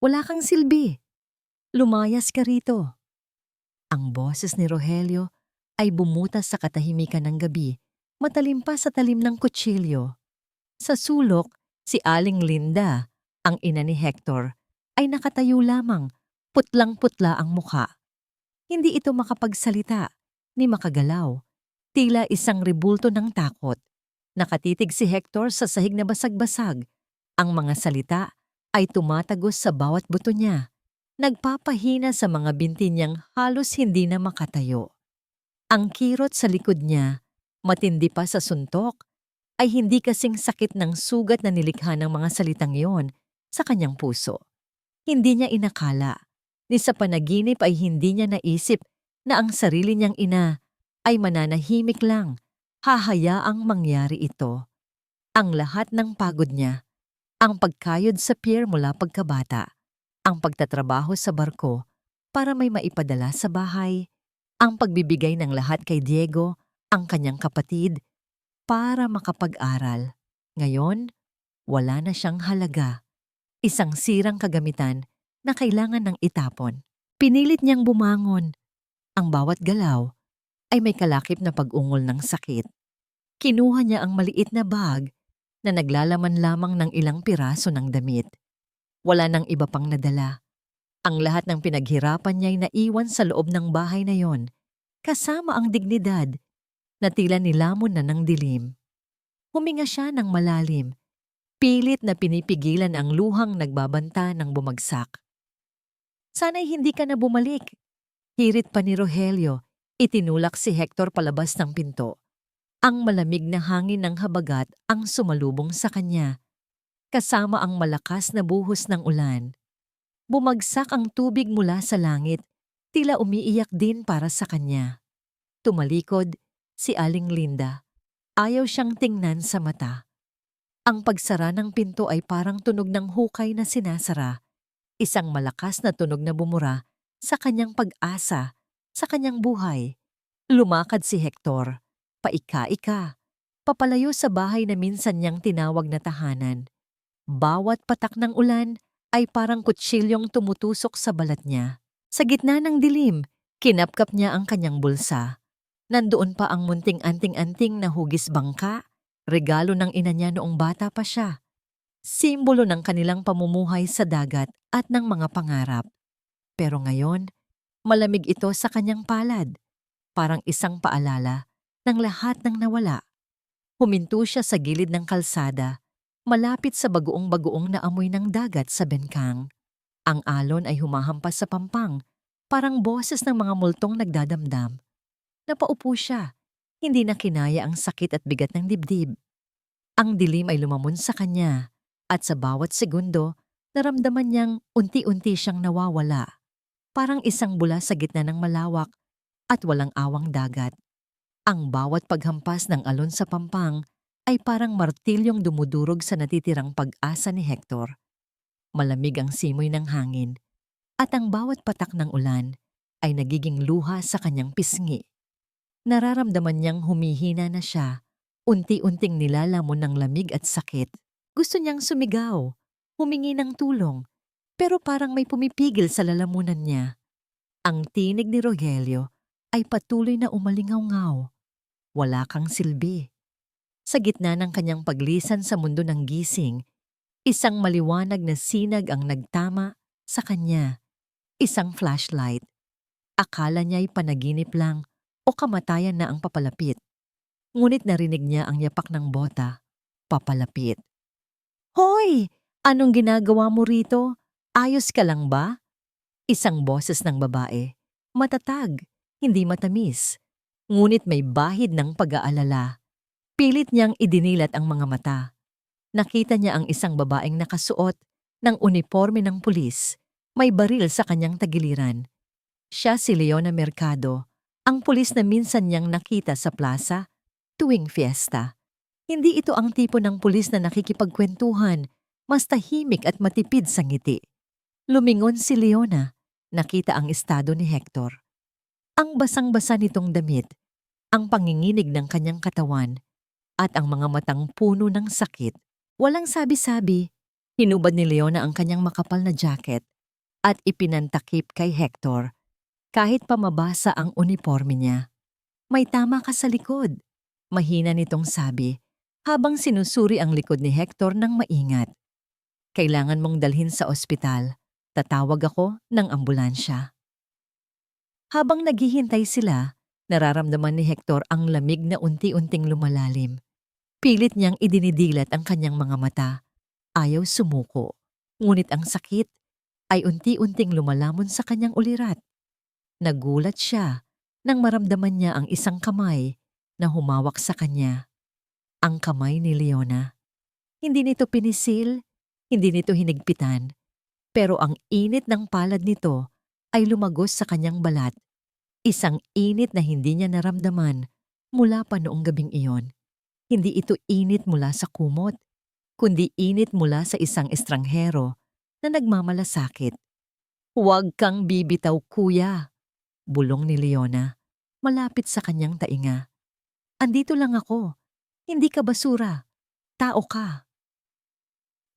Wala kang silbi. Lumayas ka rito. Ang boses ni Rogelio ay bumutas sa katahimikan ng gabi, matalim pa sa talim ng kutsilyo. Sa sulok, si Aling Linda, ang ina ni Hector, ay nakatayo lamang, putlang-putla ang muka. Hindi ito makapagsalita, ni makagalaw. Tila isang rebulto ng takot. Nakatitig si Hector sa sahig na basag-basag. Ang mga salita ay tumatagos sa bawat buto niya. Nagpapahina sa mga binti niyang halos hindi na makatayo. Ang kirot sa likod niya, matindi pa sa suntok, ay hindi kasing sakit ng sugat na nilikha ng mga salitang yon sa kanyang puso. Hindi niya inakala, ni sa panaginip ay hindi niya naisip na ang sarili niyang ina ay mananahimik lang, hahayaang mangyari ito. Ang lahat ng pagod niya, ang pagkayod sa pier mula pagkabata, ang pagtatrabaho sa barko para may maipadala sa bahay, ang pagbibigay ng lahat kay Diego, ang kanyang kapatid, para makapag-aral. Ngayon, wala na siyang halaga. Isang sirang kagamitan na kailangan ng itapon. Pinilit niyang bumangon. Ang bawat galaw ay may kalakip na pag-ungol ng sakit. Kinuha niya ang maliit na bag na naglalaman lamang ng ilang piraso ng damit. Wala nang iba pang nadala. Ang lahat ng pinaghirapan niya ay naiwan sa loob ng bahay na yon, kasama ang dignidad na tila nilamon na ng dilim. Huminga siya ng malalim, pilit na pinipigilan ang luhang nagbabanta ng bumagsak. Sana'y hindi ka na bumalik. Hirit pa ni Rogelio, itinulak si Hector palabas ng pinto. Ang malamig na hangin ng habagat ang sumalubong sa kanya, kasama ang malakas na buhos ng ulan. Bumagsak ang tubig mula sa langit, tila umiiyak din para sa kanya. Tumalikod si Aling Linda. Ayaw siyang tingnan sa mata. Ang pagsara ng pinto ay parang tunog ng hukay na sinasara. Isang malakas na tunog na bumura sa kanyang pag-asa, sa kanyang buhay. Lumakad si Hector, paika-ika, papalayo sa bahay na minsan niyang tinawag na tahanan. Bawat patak ng ulan ay parang kutsilyong tumutusok sa balat niya. Sa gitna ng dilim, kinapkap niya ang kanyang bulsa. Nandoon pa ang munting anting-anting na hugis bangka, regalo ng ina niya noong bata pa siya. Simbolo ng kanilang pamumuhay sa dagat at ng mga pangarap. Pero ngayon, malamig ito sa kanyang palad, parang isang paalala ng lahat ng nawala. Huminto siya sa gilid ng kalsada, malapit sa bagoong-bagoong na amoy ng dagat sa bengkang. Ang alon ay humahampas sa pampang, parang boses ng mga multong nagdadamdam. Napaupo siya, hindi na kinaya ang sakit at bigat ng dibdib. Ang dilim ay lumamon sa kanya, at sa bawat segundo, naramdaman niyang unti-unti siyang nawawala. Parang isang bula sa gitna ng malawak at walang awang dagat. Ang bawat paghampas ng alon sa pampang ay parang martilyong dumudurog sa natitirang pag-asa ni Hector. Malamig ang simoy ng hangin, at ang bawat patak ng ulan ay nagiging luha sa kanyang pisngi. Nararamdaman niyang humihina na siya, unti-unting nilalamon ng lamig at sakit. Gusto niyang sumigaw, humingi ng tulong, pero parang may pumipigil sa lalamunan niya. Ang tinig ni Rogelio ay patuloy na umalingaw-ngaw. Wala kang silbi. Sa gitna ng kanyang paglisan sa mundo ng gising, isang maliwanag na sinag ang nagtama sa kanya. Isang flashlight. Akala niya'y panaginip lang o kamatayan na ang papalapit. Ngunit narinig niya ang yapak ng bota, papalapit. "Hoy! Anong ginagawa mo rito? Ayos ka lang ba?" Isang boses ng babae. Matatag, hindi matamis. Ngunit may bahid ng pag-aalala. Pilit niyang idinilat ang mga mata. Nakita niya ang isang babaeng nakasuot ng uniforme ng pulis. May baril sa kanyang tagiliran. Siya si Leona Mercado, ang pulis na minsan niyang nakita sa plaza tuwing fiesta. Hindi ito ang tipo ng pulis na nakikipagkwentuhan, mas tahimik at matipid sa ngiti. Lumingon si Leona, nakita ang estado ni Hector. Ang basang-basa nitong damit, ang panginginig ng kanyang katawan, at ang mga matang puno ng sakit. Walang sabi-sabi, Hinubad ni Leona ang kanyang makapal na jacket at ipinantakip kay Hector kahit pa mabasa ang uniforme niya. May tama ka sa likod, mahina nitong sabi habang sinusuri ang likod ni Hector ng maingat. Kailangan mong dalhin sa ospital. Tatawag ako ng ambulansya. Habang naghihintay sila, nararamdaman ni Hector ang lamig na unti-unting lumalalim. Pilit niyang idinidilat ang kanyang mga mata. Ayaw sumuko. Ngunit ang sakit ay unti-unting lumalamon sa kanyang ulirat. Nagulat siya nang maramdaman niya ang isang kamay na humawak sa kanya. Ang kamay ni Leona. Hindi nito pinisil, hindi nito hinigpitan, pero ang init ng palad nito ay lumagos sa kanyang balat. Isang init na hindi niya naramdaman mula pa noong gabing iyon. Hindi ito init mula sa kumot, kundi init mula sa isang estranghero na nagmamalasakit. "Huwag kang bibitaw, kuya," bulong ni Leona, malapit sa kanyang tainga. "Andito lang ako. Hindi ka basura. Tao ka."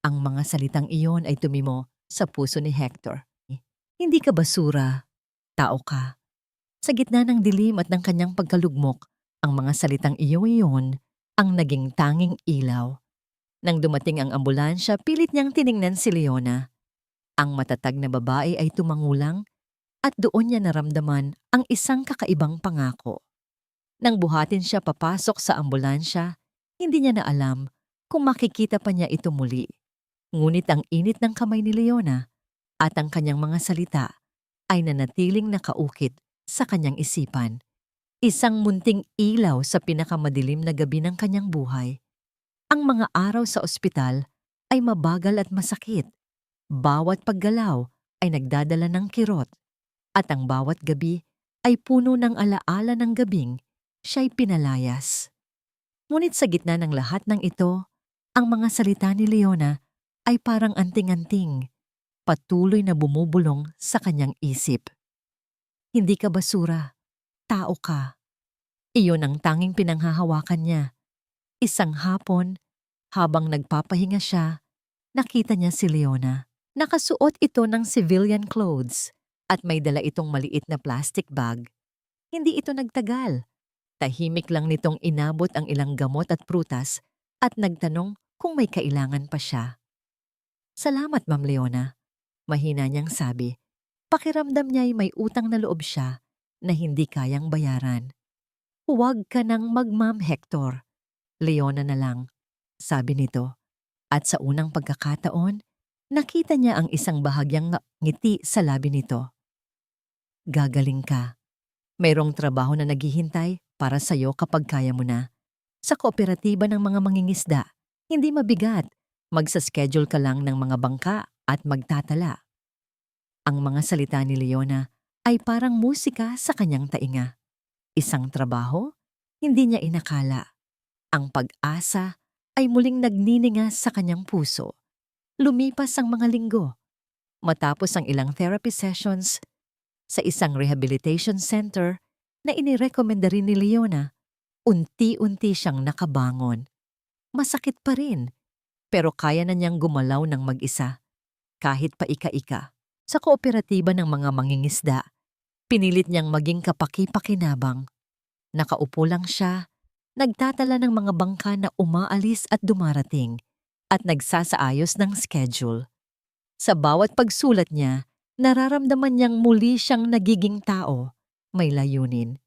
Ang mga salitang iyon ay tumimo sa puso ni Hector. Hindi ka basura. Tao ka. Sa gitna ng dilim at ng kanyang pagkalugmok, ang mga salitang iyon ang naging tanging ilaw. Nang dumating ang ambulansya, pilit niyang tiningnan si Leona. Ang matatag na babae ay tumangulang at doon niya naramdaman ang isang kakaibang pangako. Nang buhatin siya papasok sa ambulansya, hindi niya na alam kung makikita pa niya ito muli. Ngunit ang init ng kamay ni Leona at ang kanyang mga salita ay nanatiling nakaukit sa kanyang isipan. Isang munting ilaw sa pinakamadilim na gabi ng kanyang buhay. Ang mga araw sa ospital ay mabagal at masakit. Bawat paggalaw ay nagdadala ng kirot at ang bawat gabi ay puno ng alaala ng gabing siya'y pinalayas. Ngunit sa gitna ng lahat ng ito, ang mga salita ni Leona ay parang anting-anting, patuloy na bumubulong sa kanyang isip. Hindi ka basura, tao ka. Iyon ang tanging pinanghahawakan niya. Isang hapon, habang nagpapahinga siya, nakita niya si Leona. Nakasuot ito ng civilian clothes at may dala itong maliit na plastic bag. Hindi ito nagtagal. Tahimik lang nitong inabot ang ilang gamot at prutas at nagtanong kung may kailangan pa siya. "Salamat, Ma'am Leona," mahina niyang sabi. Pakiramdam niya'y may utang na loob siya na hindi kayang bayaran. "Huwag ka nang mag-Ma'am Hector. Leona na lang," sabi nito. At sa unang pagkakataon, nakita niya ang isang bahagyang ngiti sa labi nito. "Gagaling ka. Mayroong trabaho na naghihintay para sa'yo kapag kaya mo na. Sa kooperatiba ng mga mangingisda, hindi mabigat. Magsa-schedule ka lang ng mga bangka at magtatala." Ang mga salita ni Leona ay parang musika sa kanyang tainga. Isang trabaho? Hindi niya inakala. Ang pag-asa ay muling nagniningas sa kanyang puso. Lumipas ang mga linggo. Matapos ang ilang therapy sessions sa isang rehabilitation center na inirekomenda rin ni Leona, unti-unti siyang nakabangon. Masakit pa rin, pero kaya na niyang gumalaw ng mag-isa, kahit pa ika-ika. Sa kooperatiba ng mga mangingisda, pinilit niyang maging kapaki-pakinabang. Nakaupo lang siya, nagtatala ng mga bangka na umaalis at dumarating, at nagsasaayos ng schedule. Sa bawat pagsulat niya, nararamdaman niyang muli siyang nagiging tao, may layunin.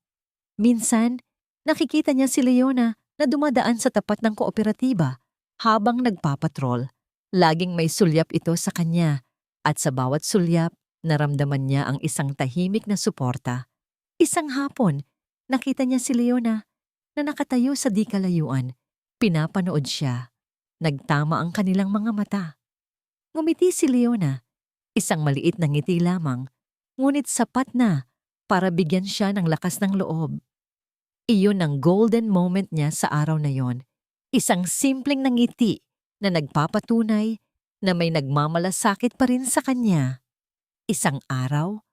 Minsan, nakikita niya si Leona na dumadaan sa tapat ng kooperatiba habang nagpapatrol. Laging may sulyap ito sa kanya, at sa bawat sulyap, naramdaman niya ang isang tahimik na suporta. Isang hapon, nakita niya si Leona na nakatayo sa di kalayuan. Pinapanood siya. Nagtama ang kanilang mga mata. Ngumiti si Leona, isang maliit na ngiti lamang, ngunit sapat na para bigyan siya ng lakas ng loob. Iyon ang golden moment niya sa araw na yon. Isang simpleng ngiti na nagpapatunay na may nagmamalasakit pa rin sa kanya. Isang araw,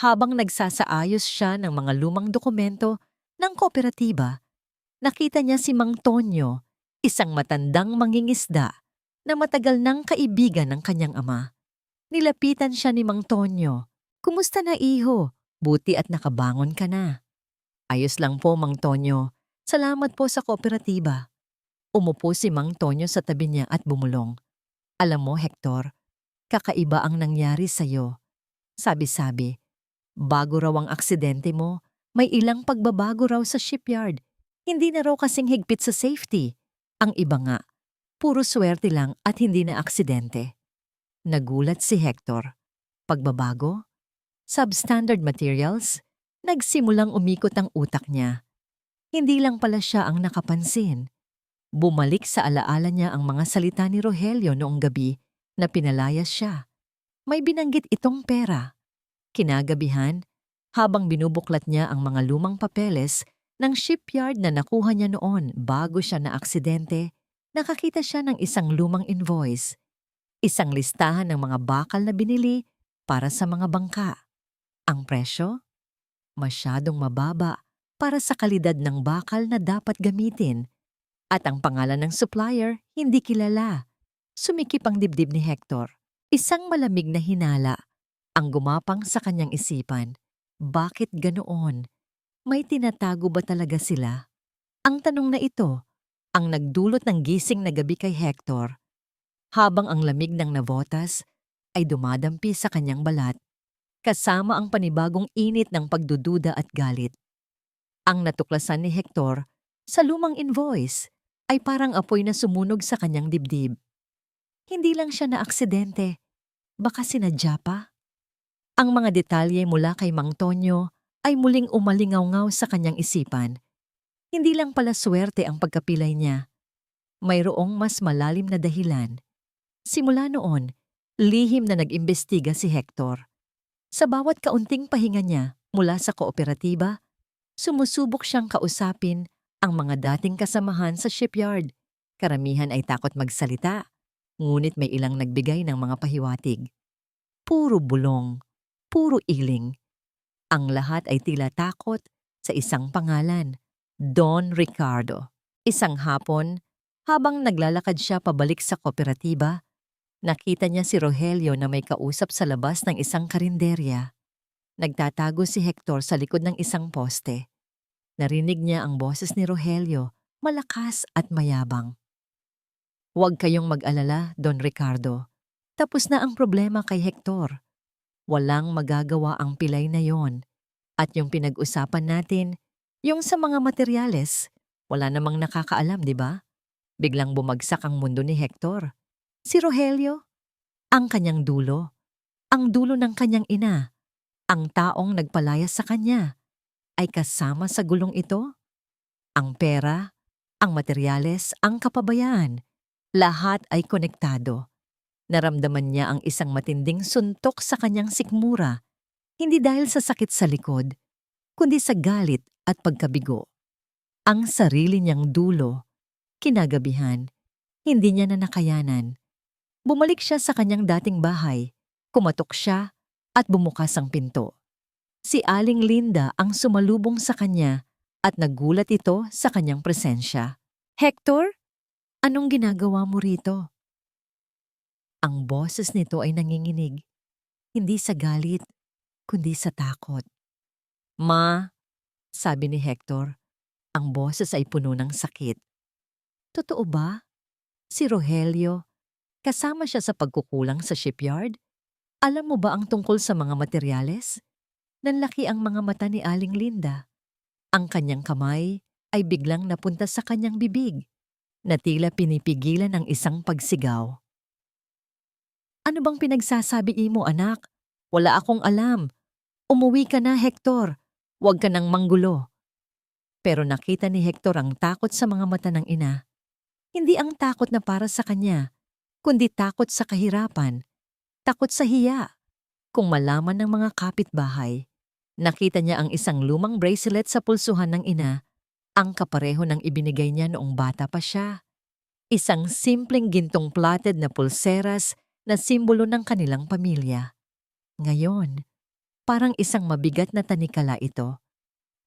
habang nagsasaayos siya ng mga lumang dokumento ng kooperatiba, nakita niya si Mang Tonyo, isang matandang mangingisda na matagal nang kaibigan ng kanyang ama. Nilapitan siya ni Mang Tonyo. "Kumusta na, iho? Buti at nakabangon ka na." "Ayos lang po, Mang Tonyo. Salamat po sa kooperatiba." Umupo si Mang Tonyo sa tabi niya at bumulong. "Alam mo, Hector, kakaiba ang nangyari sa'yo." Sabi-sabi, bago raw ang aksidente mo, may ilang pagbabago raw sa shipyard. Hindi na raw kasing higpit sa safety. Ang iba nga, puro swerte lang at hindi na aksidente. Nagulat si Hector. Pagbabago? Substandard materials? Nagsimulang umikot ang utak niya. Hindi lang pala siya ang nakapansin. Bumalik sa alaala niya ang mga salita ni Rogelio noong gabi na pinalayas siya. May binanggit itong pera. Kinagabihan, habang binubuklat niya ang mga lumang papeles ng shipyard na nakuha niya noon bago siya na aksidente, nakakita siya ng isang lumang invoice. Isang listahan ng mga bakal na binili para sa mga bangka. Ang presyo? Masyadong mababa para sa kalidad ng bakal na dapat gamitin. At ang pangalan ng supplier hindi kilala. Sumikip ang dibdib ni Hector. Isang malamig na hinala ang gumapang sa kanyang isipan. Bakit ganoon? May tinatago ba talaga sila? Ang tanong na ito ang nagdulot ng gising na gabi kay Hector. Habang ang lamig ng navotas ay dumadampi sa kanyang balat, kasama ang panibagong init ng pagdududa at galit. Ang natuklasan ni Hector sa lumang invoice ay parang apoy na sumunog sa kanyang dibdib. Hindi lang siya na aksidente, baka sinadya pa. Ang mga detalye mula kay Mang Tonyo ay muling umalingaw-ngaw sa kanyang isipan. Hindi lang pala swerte ang pagkapilay niya. Mayroong mas malalim na dahilan. Simula noon, lihim na nag-imbestiga si Hector. Sa bawat kaunting pahinga niya mula sa kooperatiba, sumusubok siyang kausapin ang mga dating kasamahan sa shipyard. Karamihan ay takot magsalita, ngunit may ilang nagbigay ng mga pahiwatig. Puro bulong, puro iling. Ang lahat ay tila takot sa isang pangalan, Don Ricardo. Isang hapon, habang naglalakad siya pabalik sa kooperatiba, nakita niya si Rogelio na may kausap sa labas ng isang karinderya. Nagtatago si Hector sa likod ng isang poste. Narinig niya ang boses ni Rogelio, malakas at mayabang. "Huwag kayong mag-alala, Don Ricardo. Tapos na ang problema kay Hector. Walang magagawa ang pilay na yon. At yung pinag-usapan natin, yung sa mga materyales, wala namang nakakaalam, di ba?" Biglang bumagsak ang mundo ni Hector. Si Rogelio, ang kanyang dulo, ang dulo ng kanyang ina, ang taong nagpalayas sa kanya, ay kasama sa gulong ito? Ang pera, ang materyales, ang kapabayaan, lahat ay konektado. Naramdaman niya ang isang matinding suntok sa kanyang sikmura, hindi dahil sa sakit sa likod, kundi sa galit at pagkabigo. Ang sarili niyang dulo, kinagabihan, hindi niya na nakayanan. Bumalik siya sa kanyang dating bahay, kumatok siya at bumukas ang pinto. Si Aling Linda ang sumalubong sa kanya at nagulat ito sa kanyang presensya. "Hector, anong ginagawa mo rito?" Ang boses nito ay nanginginig, hindi sa galit, kundi sa takot. "Ma," sabi ni Hector, ang boses ay puno ng sakit. "Totoo ba? Si Rogelio, kasama siya sa pagkukulang sa shipyard? Alam mo ba ang tungkol sa mga materyales?" Nanlaki ang mga mata ni Aling Linda. Ang kanyang kamay ay biglang napunta sa kanyang bibig, na tila pinipigilan ang isang pagsigaw. "Ano bang pinagsasabi mo, anak? Wala akong alam. Umuwi ka na, Hector. Huwag ka nang manggulo." Pero nakita ni Hector ang takot sa mga mata ng ina. Hindi ang takot na para sa kanya, kundi takot sa kahirapan, takot sa hiya. Kung malaman ng mga kapitbahay, nakita niya ang isang lumang bracelet sa pulsuhan ng ina, ang kapareho ng ibinigay niya noong bata pa siya. Isang simpleng gintong plated na pulseras na simbolo ng kanilang pamilya. Ngayon, parang isang mabigat na tanikala ito.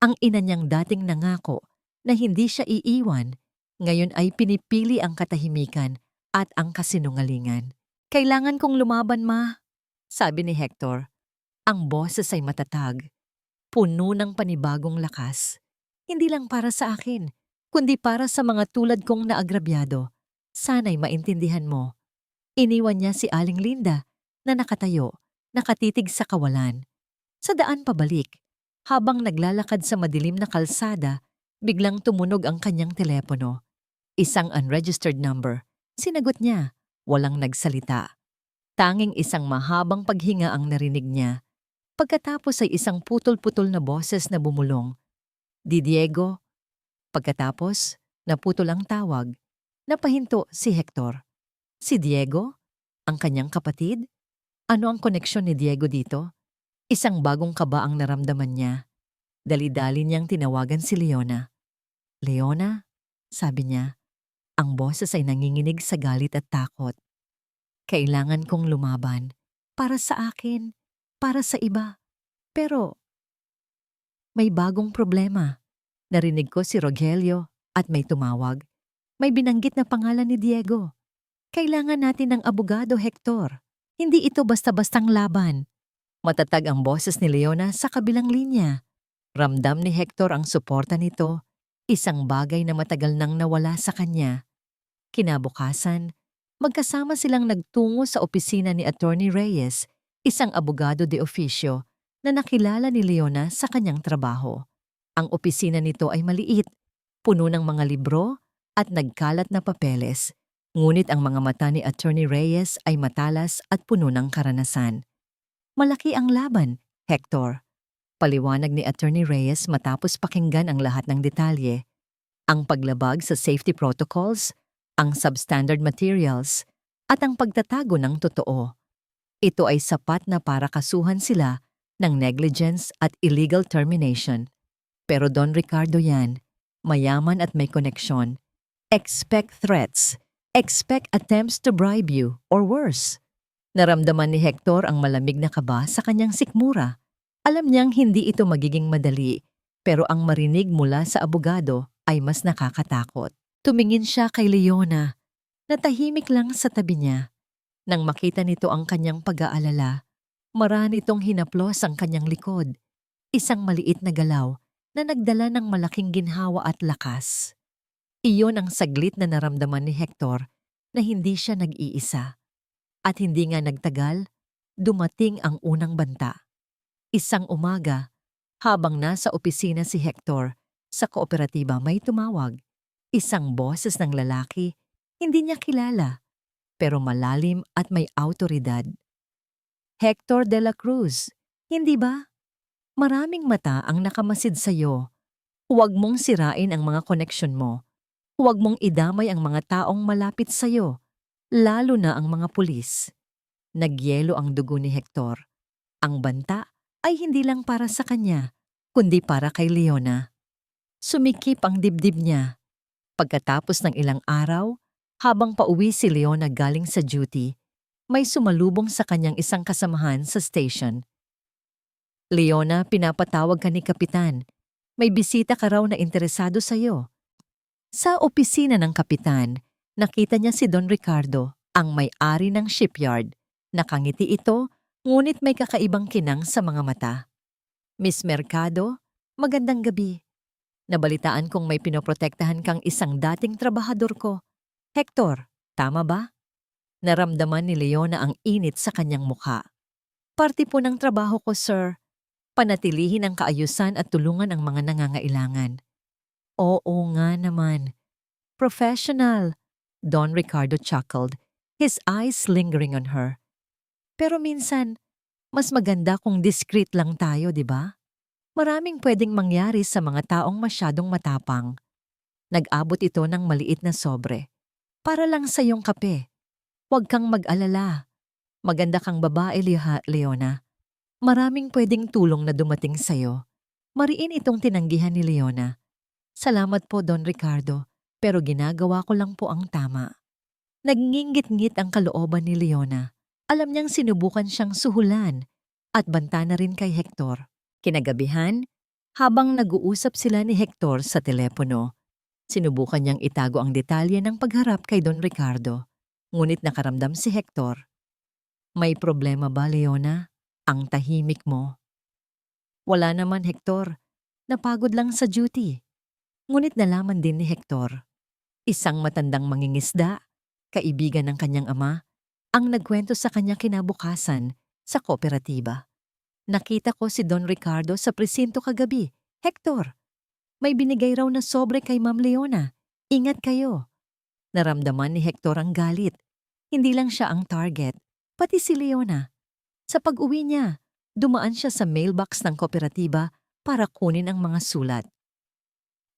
Ang ina niyang dating nangako na hindi siya iiwan, ngayon ay pinipili ang katahimikan at ang kasinungalingan. Kailangan kong lumaban, ma, sabi ni Hector. Ang boses ay matatag, puno ng panibagong lakas. Hindi lang para sa akin, kundi para sa mga tulad kong naagrabyado. Sana'y maintindihan mo. Iniwan niya si Aling Linda na nakatayo, nakatitig sa kawalan. Sa daan pabalik, habang naglalakad sa madilim na kalsada, biglang tumunog ang kanyang telepono. Isang unregistered number. Sinagot niya, walang nagsalita. Tanging isang mahabang paghinga ang narinig niya. Pagkatapos ay isang putol-putol na boses na bumulong. Di Diego. Pagkatapos, naputol ang tawag. Napahinto si Hector. Si Diego? Ang kanyang kapatid? Ano ang koneksyon ni Diego dito? Isang bagong kaba ang naramdaman niya. Dali-dali niyang tinawagan si Leona. Leona? Sabi niya. Ang boses ay nanginginig sa galit at takot. Kailangan kong lumaban. Para sa akin. Para sa iba. Pero may bagong problema. Narinig ko si Rogelio at may tumawag. May binanggit na pangalan ni Diego. Kailangan natin ng abogado, Hector. Hindi ito basta-bastang laban. Matatag ang boses ni Leona sa kabilang linya. Ramdam ni Hector ang suporta nito, isang bagay na matagal nang nawala sa kanya. Kinabukasan, magkasama silang nagtungo sa opisina ni Attorney Reyes, isang abogado de oficio na nakilala ni Leona sa kanyang trabaho. Ang opisina nito ay maliit, puno ng mga libro at nagkalat na papeles. Ngunit ang mga mata ni Attorney Reyes ay matalas at puno ng karanasan. Malaki ang laban, Hector. Paliwanag ni Attorney Reyes matapos pakinggan ang lahat ng detalye. Ang paglabag sa safety protocols, ang substandard materials, at ang pagtatago ng totoo. Ito ay sapat na para kasuhan sila ng negligence at illegal termination. Pero Don Ricardo yan, mayaman at may koneksyon. Expect threats. Expect attempts to bribe you or worse. Naramdaman ni Hector ang malamig na kaba sa kanyang sikmura. Alam niyang hindi ito magiging madali, pero ang marinig mula sa abogado ay mas nakakatakot. Tumingin siya kay Leona, natahimik lang sa tabi niya. Nang makita nito ang kanyang pag-aalala, marahil itong hinaplos ang kanyang likod. Isang maliit na galaw na nagdala ng malaking ginhawa at lakas. Iyon ang saglit na naramdaman ni Hector na hindi siya nag-iisa. At hindi nga nagtagal, dumating ang unang banta. Isang umaga, habang nasa opisina si Hector, sa kooperatiba may tumawag. Isang boses ng lalaki, hindi niya kilala, pero malalim at may autoridad. Hector de la Cruz, hindi ba? Maraming mata ang nakamasid sa iyo. Huwag mong sirain ang mga koneksyon mo. Huwag mong idamay ang mga taong malapit sa iyo, lalo na ang mga pulis. Nagyelo ang dugo ni Hector. Ang banta ay hindi lang para sa kanya, kundi para kay Leona. Sumikip ang dibdib niya. Pagkatapos ng ilang araw, habang pauwi si Leona galing sa duty, may sumalubong sa kanyang isang kasamahan sa station. Leona, pinapatawag ka ni Kapitan. May bisita ka raw na interesado sa iyo. Sa opisina ng kapitan, nakita niya si Don Ricardo, ang may-ari ng shipyard. Nakangiti ito, ngunit may kakaibang kinang sa mga mata. Miss Mercado, magandang gabi. Nabalitaan kong may pinoprotektahan kang isang dating trabahador ko. Hector, tama ba? Naramdaman ni Leona ang init sa kanyang mukha. Parte po ng trabaho ko, sir. Panatilihin ang kaayusan at tulungan ang mga nangangailangan. Oo nga naman. Professional. Don Ricardo chuckled, his eyes lingering on her. Pero minsan, mas maganda kung discreet lang tayo, di ba? Maraming pwedeng mangyari sa mga taong masyadong matapang. Nag-abot ito ng maliit na sobre. Para lang sa iyong kape. Huwag kang mag-alala. Maganda kang babae, Leona. Maraming pwedeng tulong na dumating sa'yo. Mariin itong tinanggihan ni Leona. Salamat po, Don Ricardo, pero ginagawa ko lang po ang tama. Nagngingit-ngit ang kalooban ni Leona. Alam niyang sinubukan siyang suhulan at banta na rin kay Hector. Kinagabihan, habang nag-uusap sila ni Hector sa telepono, sinubukan niyang itago ang detalye ng pagharap kay Don Ricardo. Ngunit nakaramdam si Hector. May problema ba, Leona? Ang tahimik mo. Wala naman, Hector. Napagod lang sa duty. Ngunit nalaman din ni Hector. Isang matandang mangingisda, kaibigan ng kanyang ama, ang nagkwento sa kanya kinabukasan sa kooperatiba. Nakita ko si Don Ricardo sa presinto kagabi. Hector, may binigay raw na sobre kay Ma'am Leona. Ingat kayo. Naramdaman ni Hector ang galit. Hindi lang siya ang target, pati si Leona. Sa pag-uwi niya, dumaan siya sa mailbox ng kooperatiba para kunin ang mga sulat.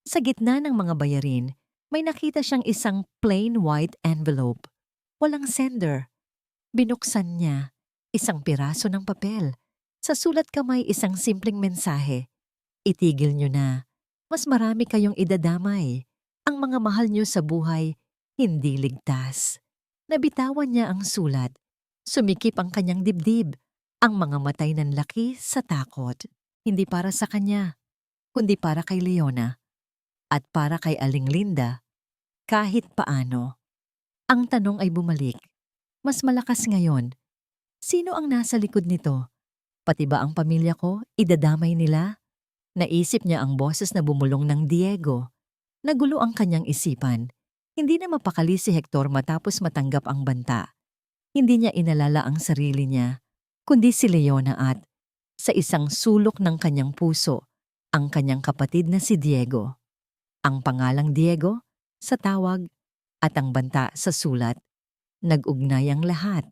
Sa gitna ng mga bayarin, may nakita siyang isang plain white envelope. Walang sender. Binuksan niya, isang piraso ng papel. Sa sulat kamay isang simpleng mensahe. Itigil niyo na. Mas marami kayong idadamay. Ang mga mahal niyo sa buhay, hindi ligtas. Nabitawan niya ang sulat. Sumikip ang kanyang dibdib. Ang mga matay ng laki sa takot. Hindi para sa kanya, kundi para kay Leona. At para kay Aling Linda, kahit paano. Ang tanong ay bumalik. Mas malakas ngayon. Sino ang nasa likod nito? Pati ba ang pamilya ko, idadamay nila? Naisip niya ang boses na bumulong ng Diego. Nagulo ang kanyang isipan. Hindi na mapakali si Hector matapos matanggap ang banta. Hindi niya inalala ang sarili niya, kundi si Leona at, sa isang sulok ng kanyang puso, ang kanyang kapatid na si Diego. Ang pangalang Diego, sa tawag, at ang banta sa sulat, nag-ugnay ang lahat.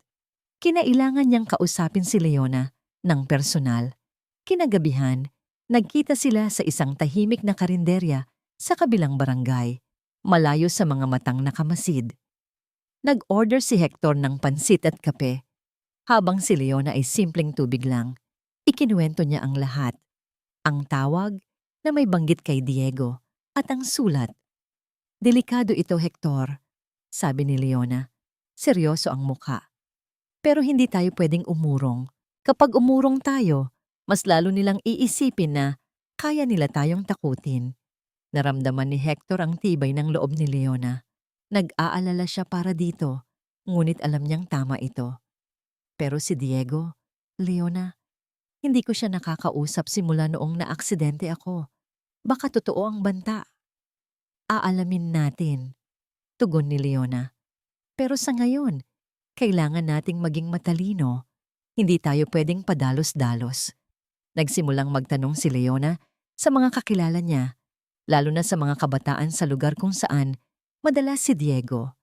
Kinailangan niyang kausapin si Leona ng personal. Kinagabihan, nagkita sila sa isang tahimik na karinderya sa kabilang barangay, malayo sa mga matang nakamasid. Nag-order si Hector ng pansit at kape, habang si Leona ay simpleng tubig lang. Ikinuwento niya ang lahat. Ang tawag na may banggit kay Diego at ang sulat. Delikado ito, Hector, sabi ni Leona. Seryoso ang mukha. Pero hindi tayo pwedeng umurong. Kapag umurong tayo, mas lalo nilang iisipin na kaya nila tayong takutin. Naramdaman ni Hector ang tibay ng loob ni Leona. Nag-aalala siya para dito, ngunit alam niyang tama ito. Pero si Diego, Leona, hindi ko siya nakakausap simula noong naaksidente ako. Baka totoo ang banta. Aalamin natin, tugon ni Leona. Pero sa ngayon, kailangan nating maging matalino. Hindi tayo pwedeng padalos-dalos. Nagsimulang magtanong si Leona sa mga kakilala niya, lalo na sa mga kabataan sa lugar kung saan madalas si Diego.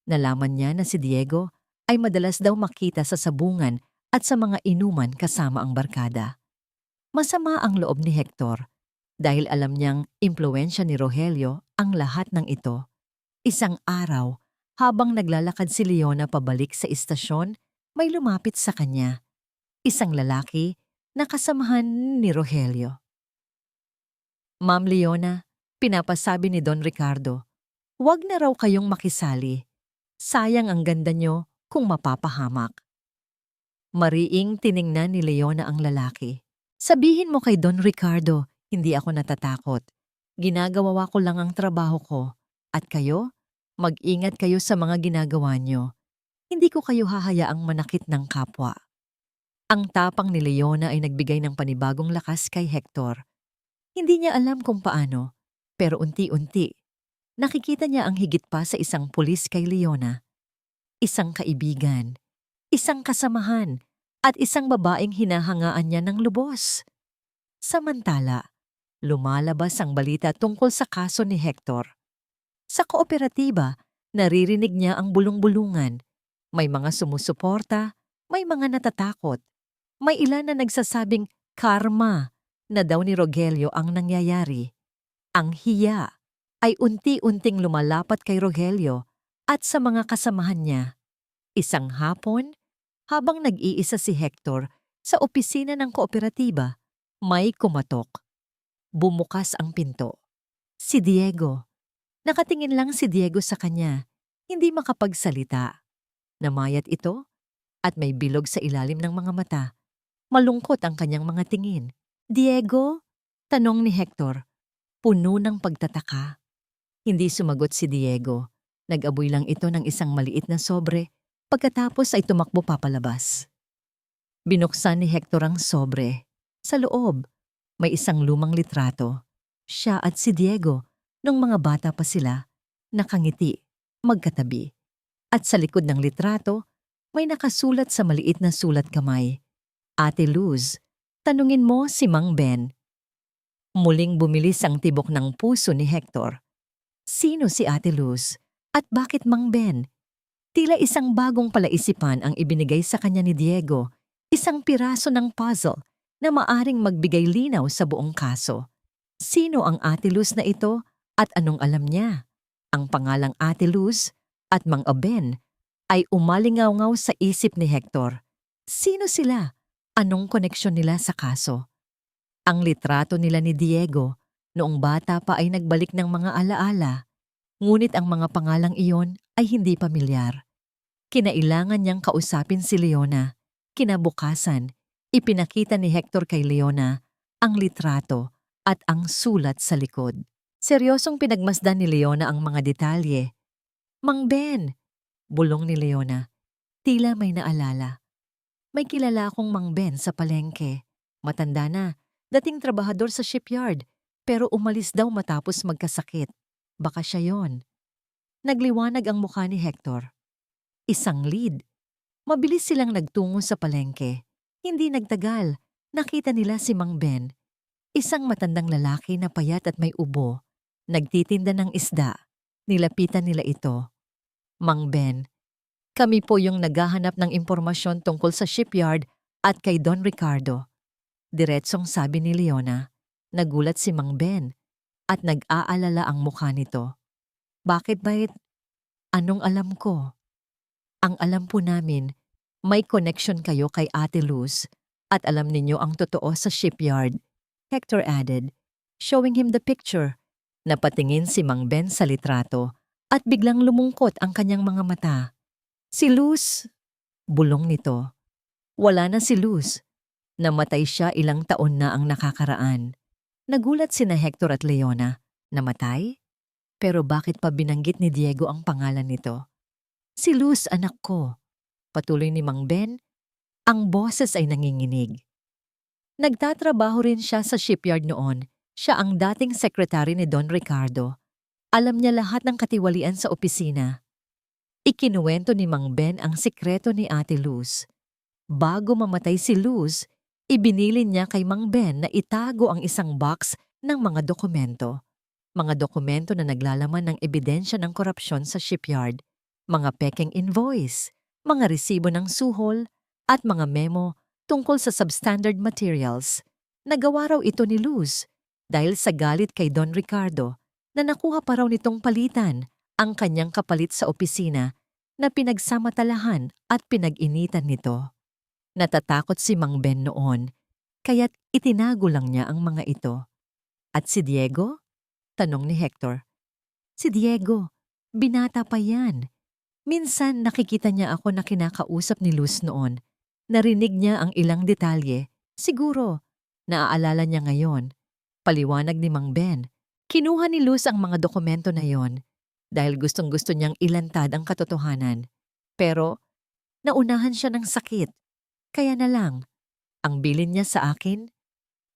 Nalaman niya na si Diego ay madalas daw makita sa sabungan at sa mga inuman kasama ang barkada. Masama ang loob ni Hector dahil alam niyang impluwensya ni Rogelio ang lahat ng ito. Isang araw, habang naglalakad si Leona pabalik sa istasyon, may lumapit sa kanya. Isang lalaki na kasamahan ni Rogelio. Ma'am Leona, pinapasabi ni Don Ricardo, huwag na raw kayong makisali. Sayang ang ganda niyo kung mapapahamak. Mariing tiningnan ni Leona ang lalaki. Sabihin mo kay Don Ricardo, hindi ako natatakot. Ginagawa ko lang ang trabaho ko. At kayo, mag-ingat kayo sa mga ginagawa niyo. Hindi ko kayo hahayaang manakit ng kapwa. Ang tapang ni Leona ay nagbigay ng panibagong lakas kay Hector. Hindi niya alam kung paano, pero unti-unti, nakikita niya ang higit pa sa isang pulis kay Leona. Isang kaibigan, isang kasamahan, at isang babaeng hinahangaan niya ng lubos. Samantala, lumalabas ang balita tungkol sa kaso ni Hector. Sa kooperatiba, naririnig niya ang bulong-bulungan. May mga sumusuporta, may mga natatakot. May ilan na nagsasabing karma na daw ni Rogelio ang nangyayari. Ang hiya ay unti-unting lumalapat kay Rogelio at sa mga kasamahan niya. Isang hapon, habang nag-iisa si Hector sa opisina ng kooperatiba, may kumatok. Bumukas ang pinto. Si Diego. Nakatingin lang si Diego sa kanya, hindi makapagsalita. Namayat ito at may bilog sa ilalim ng mga mata. Malungkot ang kanyang mga tingin. Diego? Tanong ni Hector, puno ng pagtataka. Hindi sumagot si Diego. Nag-aboy lang ito ng isang maliit na sobre, pagkatapos ay tumakbo papalabas. Binuksan ni Hector ang sobre. Sa loob, may isang lumang litrato. Siya at si Diego, nung mga bata pa sila, nakangiti, magkatabi. At sa likod ng litrato, may nakasulat sa maliit na sulat kamay. Ate Luz, tanungin mo si Mang Ben. Muling bumilis ang tibok ng puso ni Hector. Sino si Ate Luz? At bakit Mang Ben? Tila isang bagong palaisipan ang ibinigay sa kanya ni Diego, isang piraso ng puzzle na maaring magbigay linaw sa buong kaso. Sino ang Ate Luz na ito at anong alam niya? Ang pangalang Ate Luz at Mang Ben ay umalingaw-ngaw sa isip ni Hector. Sino sila? Anong koneksyon nila sa kaso? Ang litrato nila ni Diego noong bata pa ay nagbalik ng mga alaala, ngunit ang mga pangalang iyon ay hindi pamilyar. Kinailangan niyang kausapin si Leona. Kinabukasan, ipinakita ni Hector kay Leona ang litrato at ang sulat sa likod. Seryosong pinagmasdan ni Leona ang mga detalye. Mang Ben, bulong ni Leona. Tila may naalala. May kilala akong Mang Ben sa palengke. Matanda na, dating trabahador sa shipyard, pero umalis daw matapos magkasakit. Baka siya yon. Nagliwanag ang mukha ni Hector. Isang lead. Mabilis silang nagtungo sa palengke. Hindi nagtagal, nakita nila si Mang Ben. Isang matandang lalaki na payat at may ubo. Nagtitinda ng isda. Nilapitan nila ito. Mang Ben, kami po yung naghahanap ng impormasyon tungkol sa shipyard at kay Don Ricardo. Diretsong sabi ni Leona. Nagulat si Mang Ben at nag-aalala ang mukha nito. Bakit bait? Anong alam ko? Ang alam po namin, may connection kayo kay Ate Luz at alam ninyo ang totoo sa shipyard, Hector added, showing him the picture. Napatingin si Mang Ben sa litrato at biglang lumungkot ang kanyang mga mata. Si Luz, bulong nito. Wala na si Luz. Namatay siya ilang taon na ang nakakaraan. Nagulat sina Hector at Leona. Namatay? Pero bakit pa binanggit ni Diego ang pangalan nito? Si Luz, anak ko. Patuloy ni Mang Ben, ang boses ay nanginginig. Nagtatrabaho rin siya sa shipyard noon. Siya ang dating sekretary ni Don Ricardo. Alam niya lahat ng katiwalian sa opisina. Ikinuwento ni Mang Ben ang sikreto ni Ate Luz. Bago mamatay si Luz, ibinilin niya kay Mang Ben na itago ang isang box ng mga dokumento. Mga dokumento na naglalaman ng ebidensya ng korupsyon sa shipyard, mga pekeng invoice, mga resibo ng suhol, at mga memo tungkol sa substandard materials. Nagawa raw ito ni Luz dahil sa galit kay Don Ricardo na nakuha pa raw nitong palitan ang kanyang kapalit sa opisina na pinagsamatalahan at pinag-initan nito. Natatakot si Mang Ben noon, kaya't itinago lang niya ang mga ito. At si Diego? Tanong ni Hector. Si Diego, binata pa yan. Minsan nakikita niya ako na kinakausap ni Luz noon. Narinig niya ang ilang detalye. Siguro, naaalala niya ngayon. Paliwanag ni Mang Ben. Kinuha ni Luz ang mga dokumento na yon dahil gustong-gusto niyang ilantad ang katotohanan. Pero, naunahan siya ng sakit. Kaya na lang, ang bilin niya sa akin,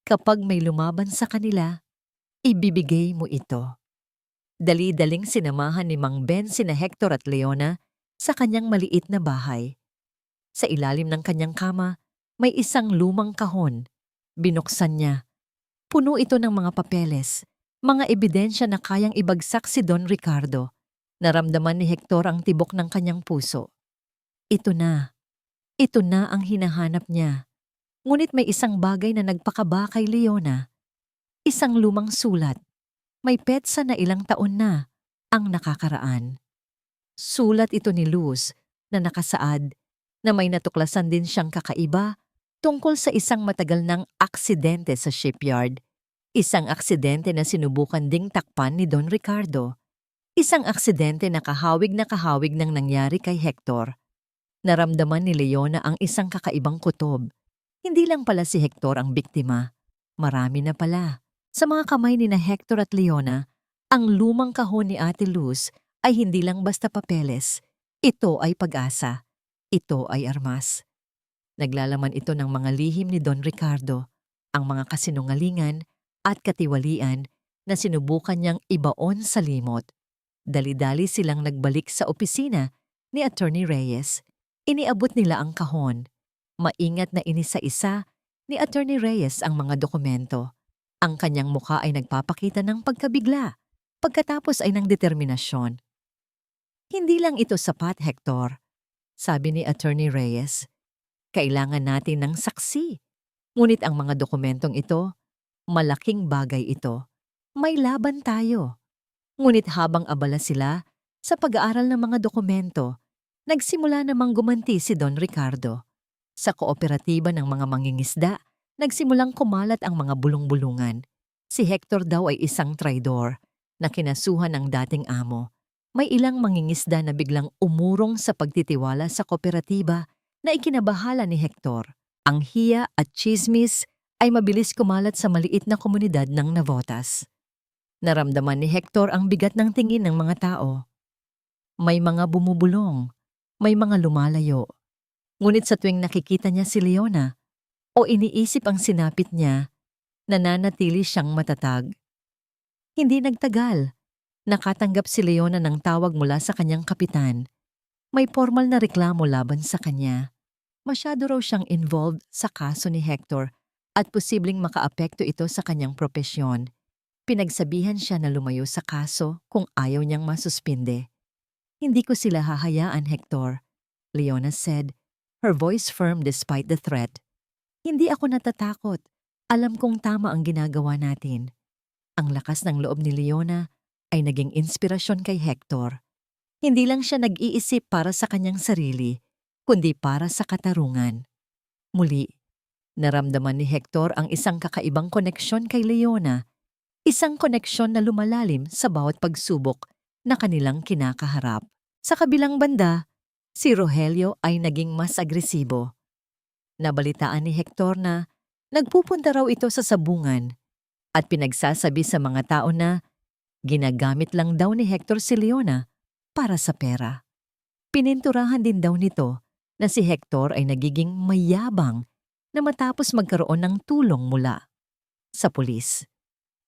kapag may lumaban sa kanila, ibibigay mo ito. Dali-daling sinamahan ni Mang Ben sina Hector at Leona sa kanyang maliit na bahay. Sa ilalim ng kanyang kama, may isang lumang kahon. Binuksan niya. Puno ito ng mga papeles, mga ebidensya na kayang ibagsak si Don Ricardo. Naramdaman ni Hector ang tibok ng kanyang puso. Ito na. Ito na ang hinahanap niya. Ngunit may isang bagay na nagpakaba kay Leona. Isang lumang sulat. May petsa na ilang taon na ang nakakaraan. Sulat ito ni Luz na nakasaad na may natuklasan din siyang kakaiba tungkol sa isang matagal ng aksidente sa shipyard. Isang aksidente na sinubukan ding takpan ni Don Ricardo. Isang aksidente na kahawig ng nangyari kay Hector. Naramdaman ni Leona ang isang kakaibang kutob. Hindi lang pala si Hector ang biktima. Marami na pala. Sa mga kamay ni na Hector at Leona, ang lumang kahon ni Ate Luz ay hindi lang basta papeles. Ito ay pag-asa. Ito ay armas. Naglalaman ito ng mga lihim ni Don Ricardo, ang mga kasinungalingan at katiwalian na sinubukan niyang ibaon sa limot. Dali-dali silang nagbalik sa opisina ni Attorney Reyes. Iniabot nila ang kahon. Maingat na inisa-isa ni Attorney Reyes ang mga dokumento. Ang kanyang mukha ay nagpapakita ng pagkabigla, pagkatapos ay ng determinasyon. Hindi lang ito sapat, Hector, sabi ni Attorney Reyes. Kailangan natin ng saksi. Ngunit ang mga dokumentong ito, malaking bagay ito. May laban tayo. Ngunit habang abala sila sa pag-aaral ng mga dokumento, nagsimula namang gumanti si Don Ricardo. Sa kooperatiba ng mga mangingisda, nagsimulang kumalat ang mga bulong-bulungan. Si Hector daw ay isang traidor na kinasuhan ng dating amo. May ilang mangingisda na biglang umurong sa pagtitiwala sa kooperatiba na ikinabahala ni Hector. Ang hiya at chismis ay mabilis kumalat sa maliit na komunidad ng Navotas. Naramdaman ni Hector ang bigat ng tingin ng mga tao. May mga bumubulong, may mga lumalayo. Ngunit sa tuwing nakikita niya si Leona o iniisip ang sinapit niya, nananatili siyang matatag. Hindi nagtagal. Nakatanggap si Leona ng tawag mula sa kanyang kapitan. May formal na reklamo laban sa kanya. Masyado raw siyang involved sa kaso ni Hector at posibleng makaapekto ito sa kanyang propesyon. Pinagsabihan siya na lumayo sa kaso kung ayaw niyang masuspinde. Hindi ko sila hahayaan, Hector, Leona said, her voice firm despite the threat. Hindi ako natatakot. Alam kong tama ang ginagawa natin. Ang lakas ng loob ni Leona ay naging inspirasyon kay Hector. Hindi lang siya nag-iisip para sa kanyang sarili, kundi para sa katarungan. Muli, naramdaman ni Hector ang isang kakaibang koneksyon kay Leona, isang koneksyon na lumalalim sa bawat pagsubok na kanilang kinakaharap. Sa kabilang banda, si Rogelio ay naging mas agresibo. Nabalitaan ni Hector na nagpupunta raw ito sa sabungan at pinagsasabi sa mga tao na ginagamit lang daw ni Hector si Leona para sa pera. Pininturahan din daw nito na si Hector ay nagiging mayabang na matapos magkaroon ng tulong mula sa pulis.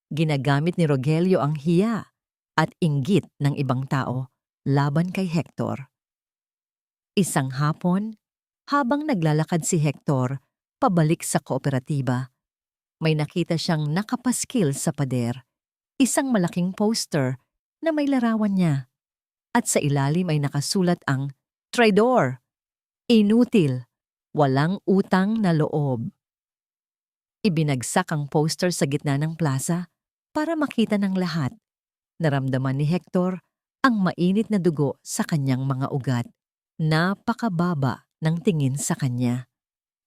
Ginagamit ni Rogelio ang hiya at inggit ng ibang tao laban kay Hector. Isang hapon, habang naglalakad si Hector pabalik sa kooperatiba, may nakita siyang nakapaskil sa pader, isang malaking poster na may larawan niya. At sa ilalim ay nakasulat ang "Traidor, inutil, walang utang na loob." Ibinagsak ang poster sa gitna ng plaza para makita ng lahat. Naramdaman ni Hector ang mainit na dugo sa kanyang mga ugat. Napakababa ng tingin sa kanya.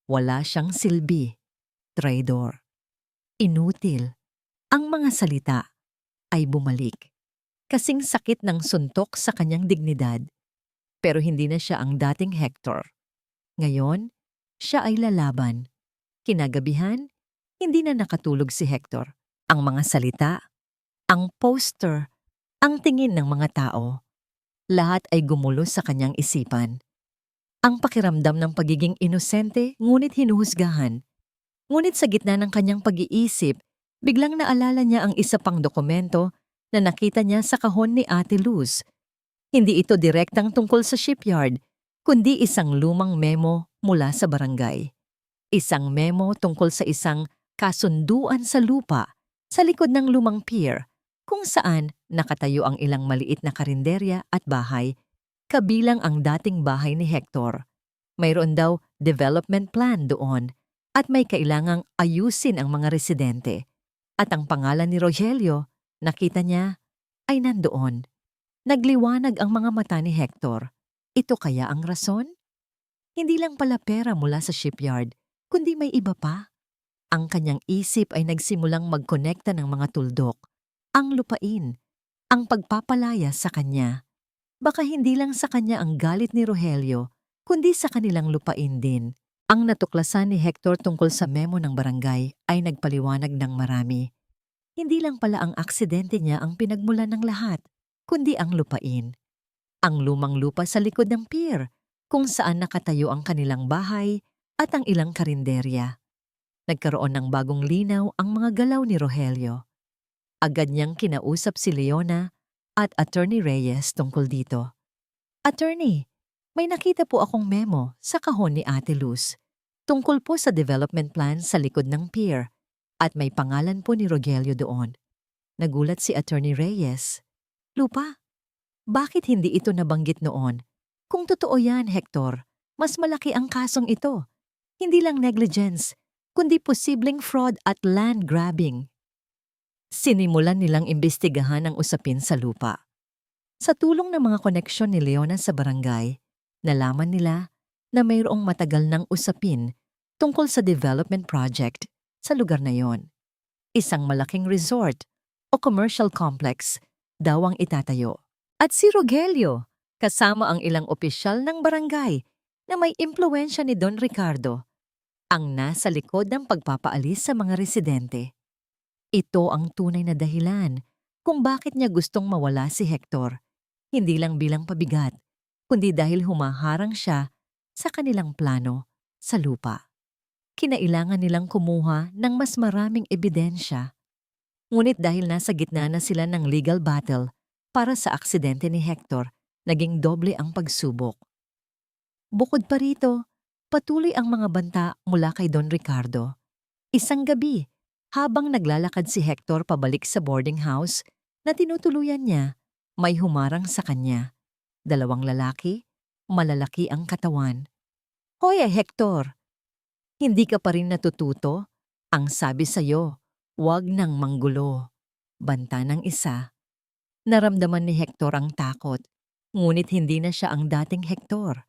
Wala siyang silbi. Traidor. Inutil. Ang mga salita ay bumalik. Kasing sakit ng suntok sa kanyang dignidad. Pero hindi na siya ang dating Hector. Ngayon, siya ay lalaban. Kinagabihan, hindi na nakatulog si Hector. Ang mga salita, ang poster, ang tingin ng mga tao, lahat ay gumulo sa kanyang isipan. Ang pakiramdam ng pagiging inosente ngunit hinuhusgahan. Ngunit sa gitna ng kanyang pag-iisip, biglang naalala niya ang isa pang dokumento na nakita niya sa kahon ni Ate Luz. Hindi ito direktang tungkol sa shipyard, kundi isang lumang memo mula sa barangay. Isang memo tungkol sa isang kasunduan sa lupa sa likod ng lumang pier kung saan nakatayo ang ilang maliit na karinderya at bahay, kabilang ang dating bahay ni Hector. Mayroon daw development plan doon at may kailangang ayusin ang mga residente. At ang pangalan ni Rogelio, nakita niya, ay nandoon. Nagliwanag ang mga mata ni Hector. Ito kaya ang rason? Hindi lang pala pera mula sa shipyard, kundi may iba pa. Ang kanyang isip ay nagsimulang magkonekta ng mga tuldok. Ang lupain, ang pagpapalaya sa kanya. Baka hindi lang sa kanya ang galit ni Rogelio, kundi sa kanilang lupain din. Ang natuklasan ni Hector tungkol sa memo ng barangay ay nagpaliwanag ng marami. Hindi lang pala ang aksidente niya ang pinagmulan ng lahat, kundi ang lupain. ang lumang lupa sa likod ng pier, kung saan nakatayo ang kanilang bahay at ang ilang karinderya. Nagkaroon ng bagong linaw ang mga galaw ni Rogelio. Agad niyang kinausap si Leona at Attorney Reyes tungkol dito. Attorney, may nakita po akong memo sa kahon ni Ate Luz tungkol po sa development plan sa likod ng pier at may pangalan po ni Rogelio doon. Nagulat si Attorney Reyes. Lupa, bakit hindi ito nabanggit noon? Kung totoo yan, Hector, mas malaki ang kasong ito. Hindi lang negligence, kundi posibleng fraud at land grabbing. Sinimulan nilang imbestigahan ang usapin sa lupa. Sa tulong ng mga koneksyon ni Leona sa barangay, nalaman nila na mayroong matagal ng usapin tungkol sa development project sa lugar na yon. Isang malaking resort o commercial complex daw ang itatayo. At si Rogelio, kasama ang ilang opisyal ng barangay na may impluwensya ni Don Ricardo, ang nasa likod ng pagpapaalis sa mga residente. Ito ang tunay na dahilan kung bakit niya gustong mawala si Hector, hindi lang bilang pabigat, kundi dahil humaharang siya sa kanilang plano sa lupa. Kinailangan nilang kumuha ng mas maraming ebidensya. Ngunit dahil nasa gitna na sila ng legal battle para sa aksidente ni Hector, naging doble ang pagsubok. Bukod pa rito, patuloy ang mga banta mula kay Don Ricardo. Isang gabi, habang naglalakad si Hector pabalik sa boarding house na tinutuluyan niya, may humarang sa kanya. 2 lalaki, malalaki ang katawan. Hoy, Hector! Hindi ka pa rin natututo? Ang sabi sa'yo, huwag nang manggulo. Banta ng isa. Naramdaman ni Hector ang takot, ngunit hindi na siya ang dating Hector.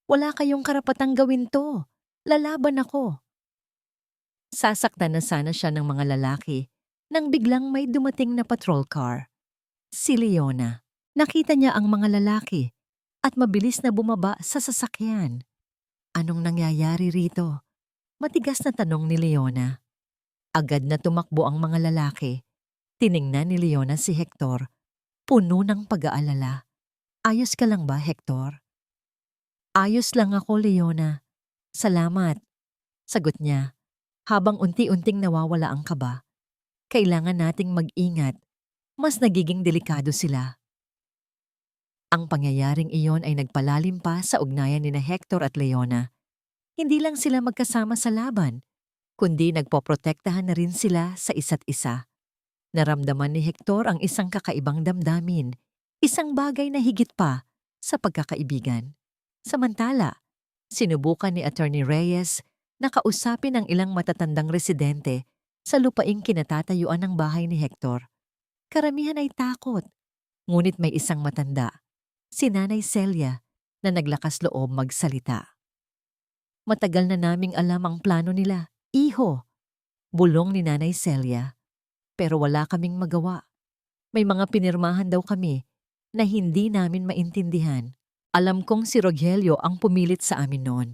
Wala kayong karapatang gawin to. Lalaban ako. Sasaktan na sana siya ng mga lalaki nang biglang may dumating na patrol car. Si Leona. Nakita niya ang mga lalaki at mabilis na bumaba sa sasakyan. Anong nangyayari rito? Matigas na tanong ni Leona. Agad na tumakbo ang mga lalaki. Tiningnan ni Leona si Hector, puno ng pag-aalala. Ayos ka lang ba, Hector? Ayos lang ako, Leona. Salamat. Sagot niya, habang unti-unting nawawala ang kaba. Kailangan nating mag-ingat. Mas nagiging delikado sila. Ang pangyayaring iyon ay nagpalalim pa sa ugnayan ni Hector at Leona. Hindi lang sila magkasama sa laban, kundi nagpoprotektahan na rin sila sa isa't isa. Naramdaman ni Hector ang isang kakaibang damdamin, isang bagay na higit pa sa pagkakaibigan. Samantala, sinubukan ni Attorney Reyes na kausapin ang ilang matatandang residente sa lupaing kinatatayuan ng bahay ni Hector. Karamihan ay takot, ngunit may isang matanda, si Nanay Celia, na naglakas loob magsalita. Matagal na naming alam ang plano nila, iho, bulong ni Nanay Celia. Pero wala kaming magawa. May mga pinirmahan daw kami na hindi namin maintindihan. Alam kong si Rogelio ang pumilit sa amin noon.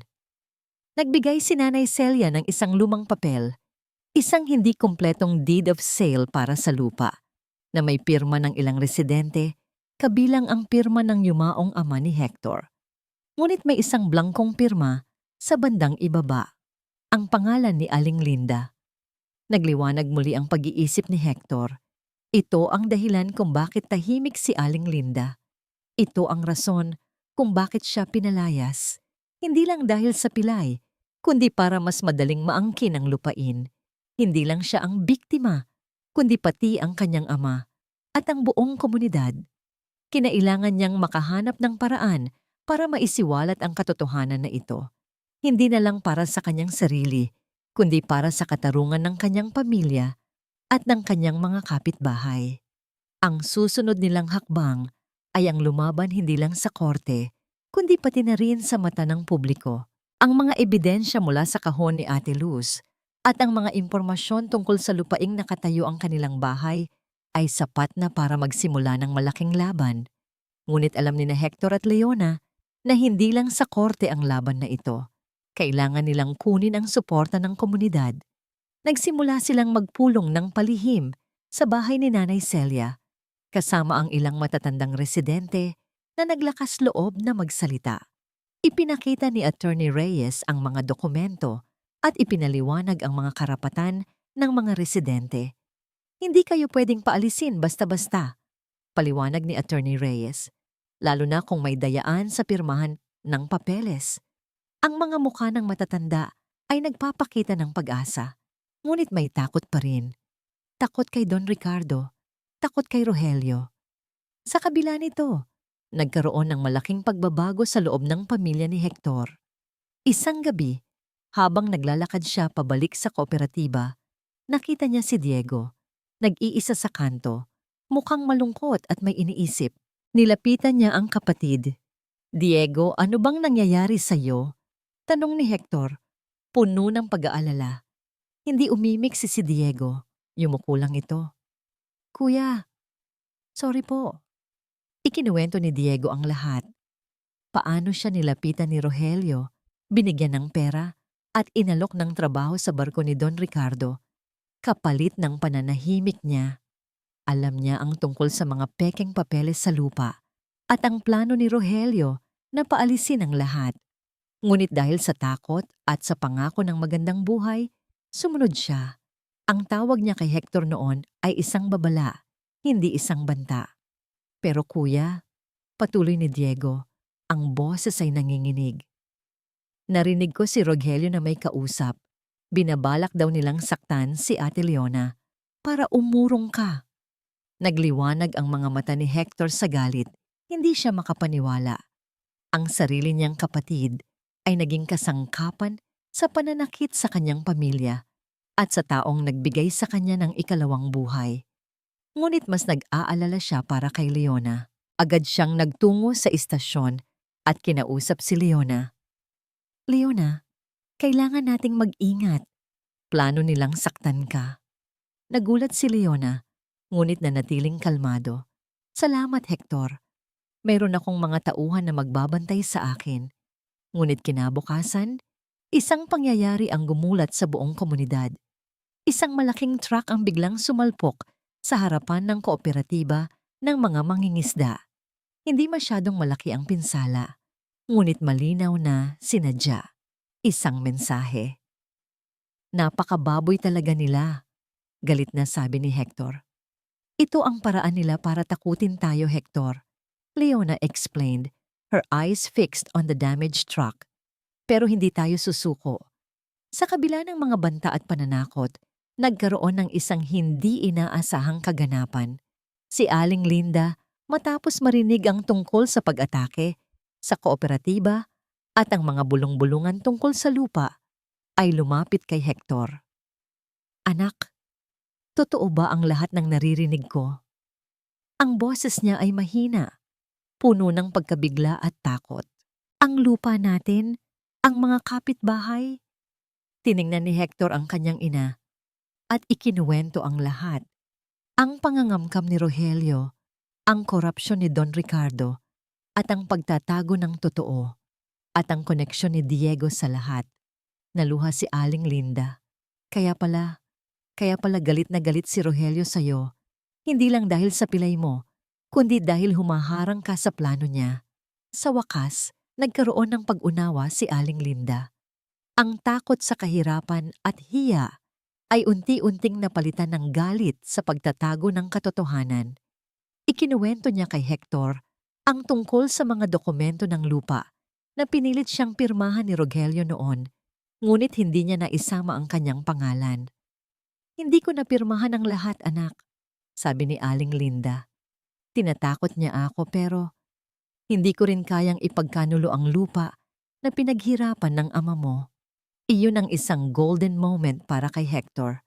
Nagbigay si Nanay Celia ng isang lumang papel, isang hindi kumpletong deed of sale para sa lupa, na may pirma ng ilang residente, kabilang ang pirma ng yumaong ama ni Hector. Ngunit may isang blangkong pirma sa bandang ibaba, ang pangalan ni Aling Linda. Nagliwanag muli ang pag-iisip ni Hector. Ito ang dahilan kung bakit tahimik si Aling Linda. Ito ang rason kung bakit siya pinalayas. Hindi lang dahil sa pilay, kundi para mas madaling maangkin ang lupain. Hindi lang siya ang biktima, kundi pati ang kanyang ama at ang buong komunidad. Kinailangan niyang makahanap ng paraan para maisiwalat ang katotohanan na ito. Hindi na lang para sa kanyang sarili, kundi para sa katarungan ng kanyang pamilya at ng kanyang mga kapitbahay. Ang susunod nilang hakbang ay ang lumaban hindi lang sa korte, kundi pati na rin sa mata ng publiko. Ang mga ebidensya mula sa kahon ni Ate Luz at ang mga impormasyon tungkol sa lupaing nakatayo ang kanilang bahay ay sapat na para magsimula ng malaking laban. Ngunit alam ni Hector at Leona na hindi lang sa korte ang laban na ito. Kailangan nilang kunin ang suporta ng komunidad. Nagsimula silang magpulong ng palihim sa bahay ni Nanay Celia, kasama ang ilang matatandang residente na naglakas loob na magsalita. Ipinakita ni Attorney Reyes ang mga dokumento at ipinaliwanag ang mga karapatan ng mga residente. Hindi kayo pwedeng paalisin basta-basta, paliwanag ni Attorney Reyes, lalo na kung may dayaan sa pirmahan ng papeles. Ang mga mukha ng matatanda ay nagpapakita ng pag-asa, ngunit may takot pa rin. Takot kay Don Ricardo, takot kay Rogelio. Sa kabila nito, nagkaroon ng malaking pagbabago sa loob ng pamilya ni Hector. Isang gabi, habang naglalakad siya pabalik sa kooperatiba, nakita niya si Diego, nag-iisa sa kanto, mukhang malungkot at may iniisip. Nilapitan niya ang kapatid. "Diego, ano bang nangyayari sa'yo?" Tanong ni Hector, puno ng pag-aalala. Hindi umimik si Diego. Yumuko lang ito. "Kuya, sorry po." Ikinuwento ni Diego ang lahat. Paano siya nilapitan ni Rogelio, binigyan ng pera, at inalok ng trabaho sa barko ni Don Ricardo. Kapalit ng pananahimik niya. Alam niya ang tungkol sa mga pekeng papeles sa lupa at ang plano ni Rogelio na paalisin ang lahat. Ngunit dahil sa takot at sa pangako ng magandang buhay, sumunod siya. Ang tawag niya kay Hector noon ay isang babala, hindi isang banta. "Pero kuya," patuloy ni Diego, ang boses ay nanginginig. "Narinig ko si Rogelio na may kausap. Binabalak daw nilang saktan si Ate Leona para umurong ka." Nagliwanag ang mga mata ni Hector sa galit. Hindi siya makapaniwala. Ang sarili niyang kapatid ay naging kasangkapan sa pananakit sa kanyang pamilya at sa taong nagbigay sa kanya ng ikalawang buhay. Ngunit mas nag-aalala siya para kay Leona. Agad siyang nagtungo sa istasyon at kinausap si Leona. "Leona, kailangan nating mag-ingat. Plano nilang saktan ka." Nagulat si Leona, ngunit nanatiling kalmado. "Salamat, Hector. Mayroon akong mga tauhan na magbabantay sa akin." Ngunit kinabukasan, isang pangyayari ang gumulat sa buong komunidad. Isang malaking truck ang biglang sumalpok sa harapan ng kooperatiba ng mga mangingisda. Hindi masyadong malaki ang pinsala, ngunit malinaw na sinadya. Isang mensahe. "Napakababoy talaga nila," galit na sabi ni Hector. "Ito ang paraan nila para takutin tayo, Hector," Leona explained, her eyes fixed on the damaged truck. "Pero hindi tayo susuko." Sa kabila ng mga banta at pananakot, nagkaroon ng isang hindi inaasahang kaganapan. Si Aling Linda, matapos marinig ang tungkol sa pag-atake sa kooperatiba at ang mga bulong-bulungan tungkol sa lupa, ay lumapit kay Hector. "Anak, totoo ba ang lahat ng naririnig ko?" Ang boses niya ay mahina, puno ng pagkabigla at takot. "Ang lupa natin, ang mga kapitbahay." Tiningnan ni Hector ang kanyang ina at ikinuwento ang lahat. Ang pangangamkam ni Rogelio, ang korupsyon ni Don Ricardo, at ang pagtatago ng totoo, at ang koneksyon ni Diego sa lahat. Naluha si Aling Linda. Kaya pala galit na galit si Rogelio sa'yo. Hindi lang dahil sa pilay mo, kundi dahil humaharang ka sa plano niya." Sa wakas, nagkaroon ng pag-unawa si Aling Linda. Ang takot sa kahirapan at hiya ay unti-unting napalitan ng galit sa pagtatago ng katotohanan. Ikinuwento niya kay Hector ang tungkol sa mga dokumento ng lupa na pinilit siyang pirmahan ni Rogelio noon, ngunit hindi niya naisama ang kanyang pangalan. "Hindi ko napirmahan ang lahat, anak," sabi ni Aling Linda. "Tinatakot niya ako pero hindi ko rin kayang ipagkanulo ang lupa na pinaghirapan ng ama mo." Iyon ang isang golden moment para kay Hector.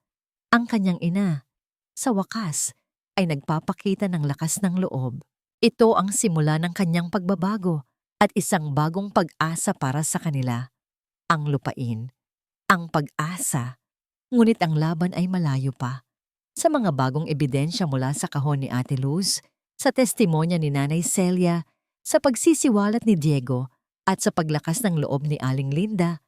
Ang kanyang ina, sa wakas, ay nagpapakita ng lakas ng loob. Ito ang simula ng kanyang pagbabago at isang bagong pag-asa para sa kanila. Ang lupain, ang pag-asa, ngunit ang laban ay malayo pa. Sa mga bagong ebidensya mula sa kahon ni Ate Luz, sa testimonya ni Nanay Celia, sa pagsisiwalat ni Diego, at sa paglakas ng loob ni Aling Linda,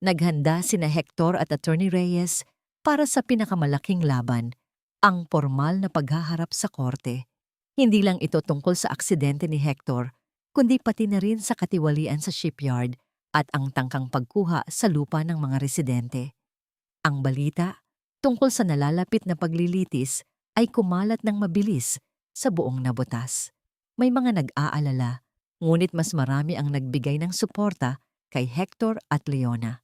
naghanda sina Hector at Attorney Reyes para sa pinakamalaking laban, ang formal na paghaharap sa korte. Hindi lang ito tungkol sa aksidente ni Hector, kundi pati na rin sa katiwalian sa shipyard at ang tangkang pagkuha sa lupa ng mga residente. Ang balita tungkol sa nalalapit na paglilitis ay kumalat ng mabilis sa buong Nabotas. May mga nag-aalala, ngunit mas marami ang nagbigay ng suporta kay Hector at Leona.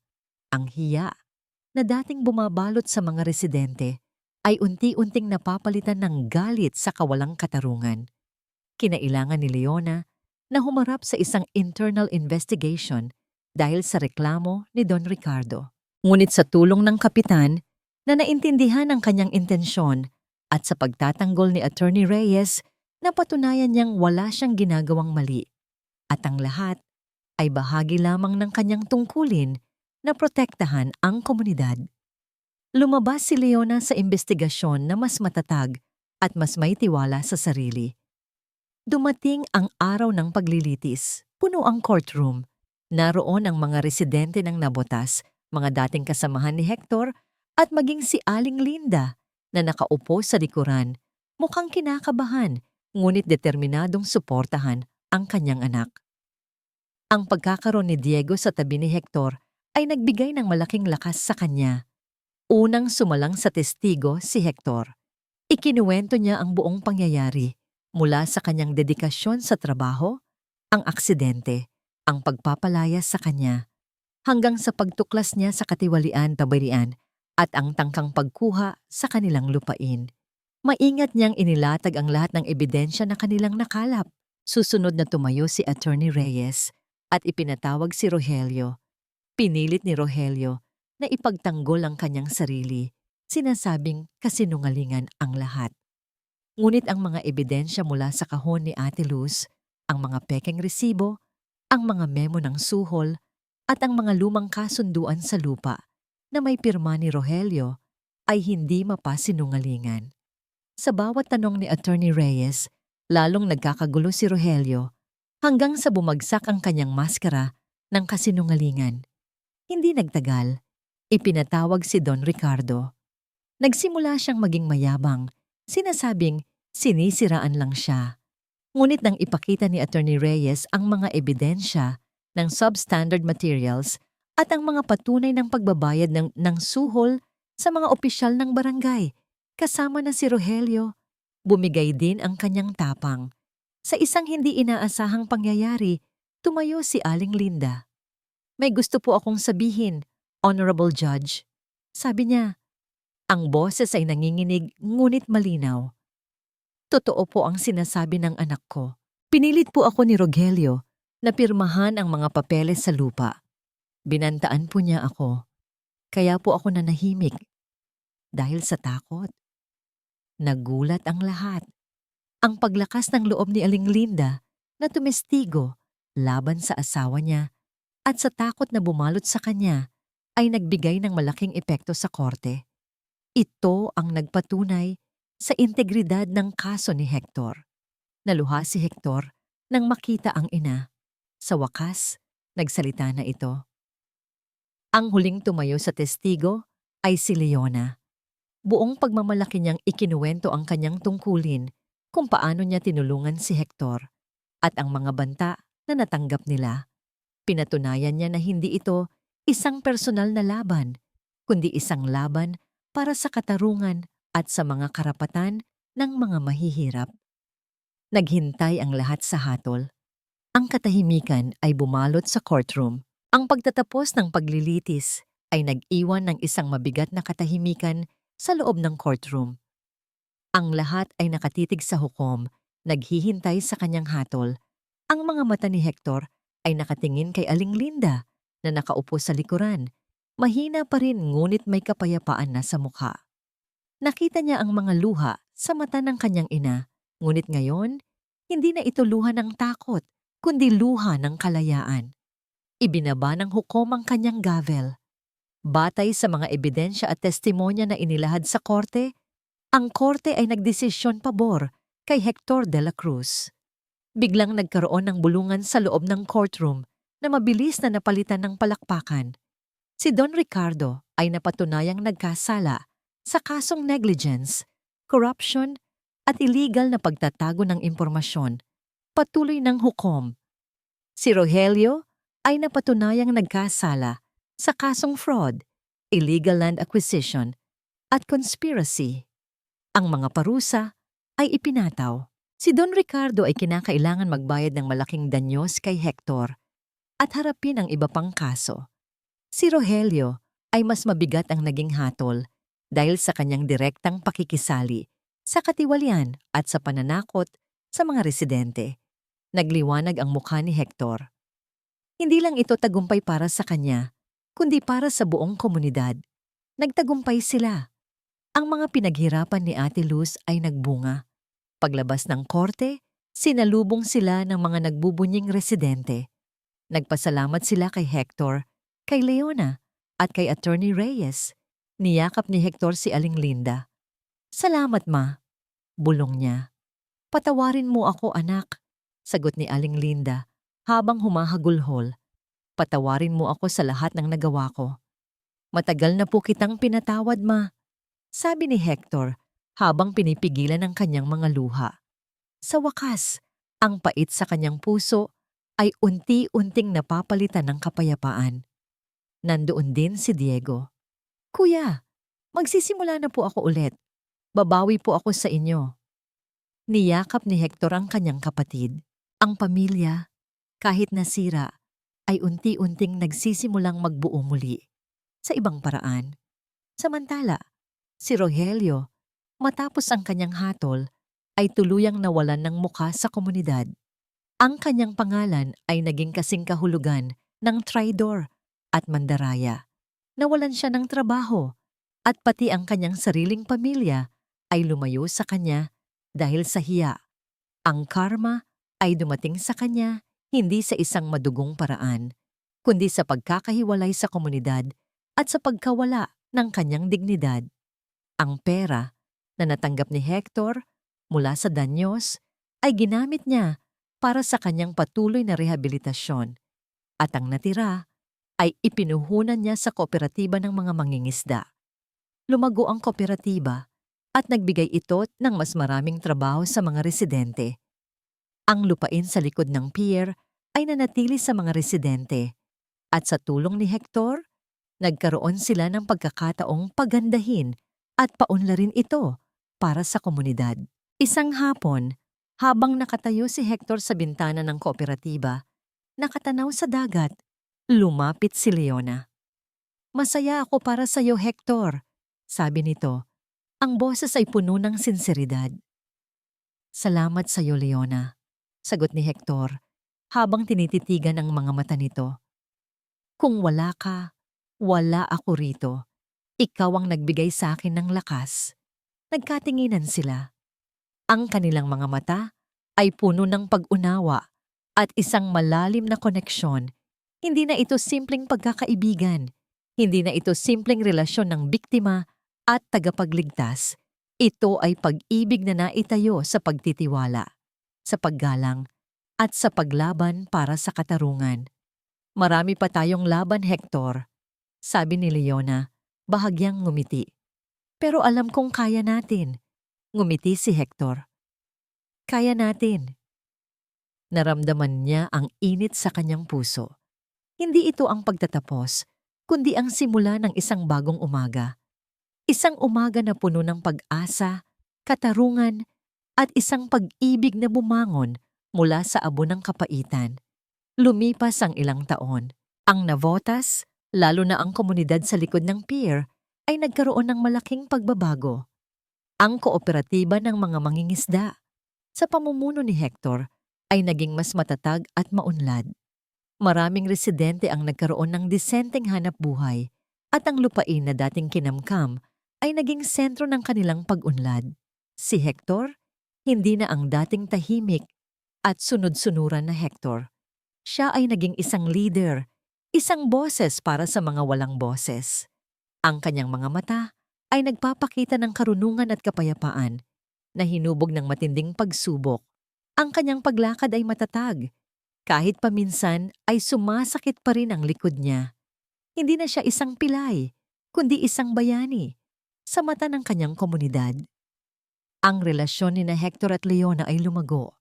Ang hiya na dating bumabalot sa mga residente ay unti-unting napapalitan ng galit sa kawalang katarungan. Kinailangan ni Leona na humarap sa isang internal investigation dahil sa reklamo ni Don Ricardo. Ngunit sa tulong ng kapitan na naintindihan ang kanyang intensyon at sa pagtatanggol ni Attorney Reyes, napatunayan niyang wala siyang ginagawang mali at ang lahat ay bahagi lamang ng kanyang tungkulin na protektahan ang komunidad. Lumabas si Leona sa investigasyon na mas matatag at mas may tiwala sa sarili. Dumating ang araw ng paglilitis. Puno ang courtroom. Naroon ang mga residente ng Nabotas, mga dating kasamahan ni Hector at maging si Aling Linda na nakaupo sa likuran. Mukhang kinakabahan, ngunit determinadong suportahan ang kanyang anak. Ang pagkakaroon ni Diego sa tabi ni Hector ay nagbigay ng malaking lakas sa kanya. Unang sumalang sa testigo si Hector. Ikinuwento niya ang buong pangyayari mula sa kanyang dedikasyon sa trabaho, ang aksidente, ang pagpapalayas sa kanya, hanggang sa pagtuklas niya sa katiwalian, tabirian at ang tangkang pagkuha sa kanilang lupain. Maingat niyang inilatag ang lahat ng ebidensya na kanilang nakalap. Susunod na tumayo si Attorney Reyes at ipinatawag si Rogelio. Pinilit ni Rogelio na ipagtanggol ang kanyang sarili, sinasabing kasinungalingan ang lahat. Ngunit ang mga ebidensya mula sa kahon ni Ate Luz, ang mga pekeng resibo, ang mga memo ng suhol, at ang mga lumang kasunduan sa lupa na may pirma ni Rogelio ay hindi mapasinungalingan. Sa bawat tanong ni Attorney Reyes, lalong nagkakagulo si Rogelio hanggang sa bumagsak ang kanyang maskara ng kasinungalingan. Hindi nagtagal, ipinatawag si Don Ricardo. Nagsimula siyang maging mayabang, sinasabing sinisiraan lang siya. Ngunit nang ipakita ni Attorney Reyes ang mga ebidensya ng substandard materials at ang mga patunay ng pagbabayad ng suhol sa mga opisyal ng barangay, kasama na si Rogelio, bumigay din ang kanyang tapang. Sa isang hindi inaasahang pangyayari, tumayo si Aling Linda. "May gusto po akong sabihin, Honorable Judge." Sabi niya. Ang boses ay nanginginig ngunit malinaw. "Totoo po ang sinasabi ng anak ko. Pinilit po ako ni Rogelio na pirmahan ang mga papeles sa lupa. Binantaan po niya ako. Kaya po ako nanahimik. Dahil sa takot." Nagulat ang lahat. Ang paglakas ng loob ni Aling Linda na tumestigo laban sa asawa niya at sa takot na bumalot sa kanya ay nagbigay ng malaking epekto sa korte. Ito ang nagpatunay sa integridad ng kaso ni Hector. Naluha si Hector nang makita ang ina. Sa wakas, nagsalita na ito. Ang huling tumayo sa testigo ay si Leona. Buong pagmamalaki niyang ikinuwento ang kanyang tungkulin kung paano niya tinulungan si Hector at ang mga banta na natanggap nila. Pinatunayan niya na hindi ito isang personal na laban, kundi isang laban para sa katarungan at sa mga karapatan ng mga mahihirap. Naghintay ang lahat sa hatol. Ang katahimikan ay bumalot sa courtroom. Ang pagtatapos ng paglilitis ay nag-iwan ng isang mabigat na katahimikan sa loob ng courtroom. Ang lahat ay nakatitig sa hukom, naghihintay sa kanyang hatol. Ang mga mata ni Hector ay nakatingin kay Aling Linda na nakaupo sa likuran. Mahina pa rin ngunit may kapayapaan na sa mukha. Nakita niya ang mga luha sa mata ng kanyang ina, ngunit ngayon, hindi na ito luha ng takot, kundi luha ng kalayaan. Ibinaba ng hukom ang kanyang gavel. Batay sa mga ebidensya at testimonya na inilahad sa korte, ang korte ay nagdesisyon pabor kay Hector de la Cruz. Biglang nagkaroon ng bulungan sa loob ng courtroom na mabilis na napalitan ng palakpakan. Si Don Ricardo ay napatunayang nagkasala sa kasong negligence, corruption at illegal na pagtatago ng impormasyon. Patuloy ng hukom Si Rogelio ay napatunayang nagkasala sa kasong fraud, illegal land acquisition, at conspiracy. Ang mga parusa ay ipinataw. Si Don Ricardo ay kinakailangan magbayad ng malaking danyos kay Hector at harapin ang iba pang kaso. Si Rogelio ay mas mabigat ang naging hatol dahil sa kanyang direktang pakikisali sa katiwalian at sa pananakot sa mga residente. Nagliwanag ang mukha ni Hector. Hindi lang ito tagumpay para sa kanya, kundi para sa buong komunidad. Nagtagumpay sila. Ang mga pinaghirapan ni Ate Luz ay nagbunga. Paglabas ng korte, sinalubong sila ng mga nagbubunying residente. Nagpasalamat sila kay Hector, kay Leona, at kay Attorney Reyes. Niyakap ni Hector si Aling Linda. "Salamat, Ma," bulong niya. "Patawarin mo ako, anak," sagot ni Aling Linda habang humahagulhol. "Patawarin mo ako sa lahat ng nagawa ko." "Matagal na po kitang pinatawad, Ma," sabi ni Hector habang pinipigilan ang kanyang mga luha. Sa wakas, ang pait sa kanyang puso ay unti-unting napapalitan ng kapayapaan. Nandoon din si Diego. "Kuya, magsisimula na po ako ulit. Babawi po ako sa inyo." Niyakap ni Hector ang kanyang kapatid. Ang pamilya, kahit nasira, ay unti-unting nagsisimulang magbuo muli sa ibang paraan. Samantala, si Rogelio, matapos ang kanyang hatol, ay tuluyang nawalan ng muka sa komunidad. Ang kanyang pangalan ay naging kasing kahulugan ng traidor at mandaraya. Nawalan siya ng trabaho at pati ang kanyang sariling pamilya ay lumayo sa kanya dahil sa hiya. Ang karma ay dumating sa kanya hindi sa isang madugong paraan, kundi sa pagkakahiwalay sa komunidad at sa pagkawala ng kanyang dignidad. Ang pera na natanggap ni Hector mula sa danyos ay ginamit niya para sa kanyang patuloy na rehabilitasyon at ang natira ay ipinuhunan niya sa kooperatiba ng mga mangingisda. Lumago ang kooperatiba at nagbigay ito ng mas maraming trabaho sa mga residente. Ang lupain sa likod ng pier ay nanatili sa mga residente at sa tulong ni Hector, nagkaroon sila ng pagkakataong pagandahin at paunlarin ito para sa komunidad. Isang hapon, habang nakatayo si Hector sa bintana ng kooperatiba, nakatanaw sa dagat, lumapit si Leona. "Masaya ako para sa iyo, Hector," sabi nito. Ang boses ay puno ng sinseridad. "Salamat sa iyo, Leona," sagot ni Hector habang tinititigan ang mga mata nito. "Kung wala ka, wala ako rito. Ikaw ang nagbigay sa akin ng lakas." Nagkatinginan sila. Ang kanilang mga mata ay puno ng pag-unawa at isang malalim na koneksyon. Hindi na ito simpleng pagkakaibigan. Hindi na ito simpleng relasyon ng biktima at tagapagligtas. Ito ay pag-ibig na naitayo sa pagtitiwala, sa paggalang, at sa paglaban para sa katarungan. "Marami pa tayong laban, Hector," sabi ni Leona, bahagyang ngumiti. "Pero alam kong kaya natin." Ngumiti si Hector. "Kaya natin." Naramdaman niya ang init sa kanyang puso. Hindi ito ang pagtatapos, kundi ang simula ng isang bagong umaga. Isang umaga na puno ng pag-asa, katarungan, at isang pag-ibig na bumangon mula sa abo ng kapaitan. Lumipas ang ilang taon. Ang Navotas, lalo na ang komunidad sa likod ng pier, ay nagkaroon ng malaking pagbabago. Ang kooperatiba ng mga mangingisda, sa pamumuno ni Hector, ay naging mas matatag at maunlad. Maraming residente ang nagkaroon ng disenteng hanap buhay at ang lupain na dating kinamkam ay naging sentro ng kanilang pag-unlad. Si Hector, hindi na ang dating tahimik at sunod-sunuran na Hector. Siya ay naging isang leader, isang boses para sa mga walang boses. Ang kanyang mga mata ay nagpapakita ng karunungan at kapayapaan na hinubog ng matinding pagsubok. Ang kanyang paglakad ay matatag. Kahit paminsan ay sumasakit pa rin ang likod niya. Hindi na siya isang pilay, kundi isang bayani sa mata ng kanyang komunidad. Ang relasyon ni na Hector at Leona ay lumago.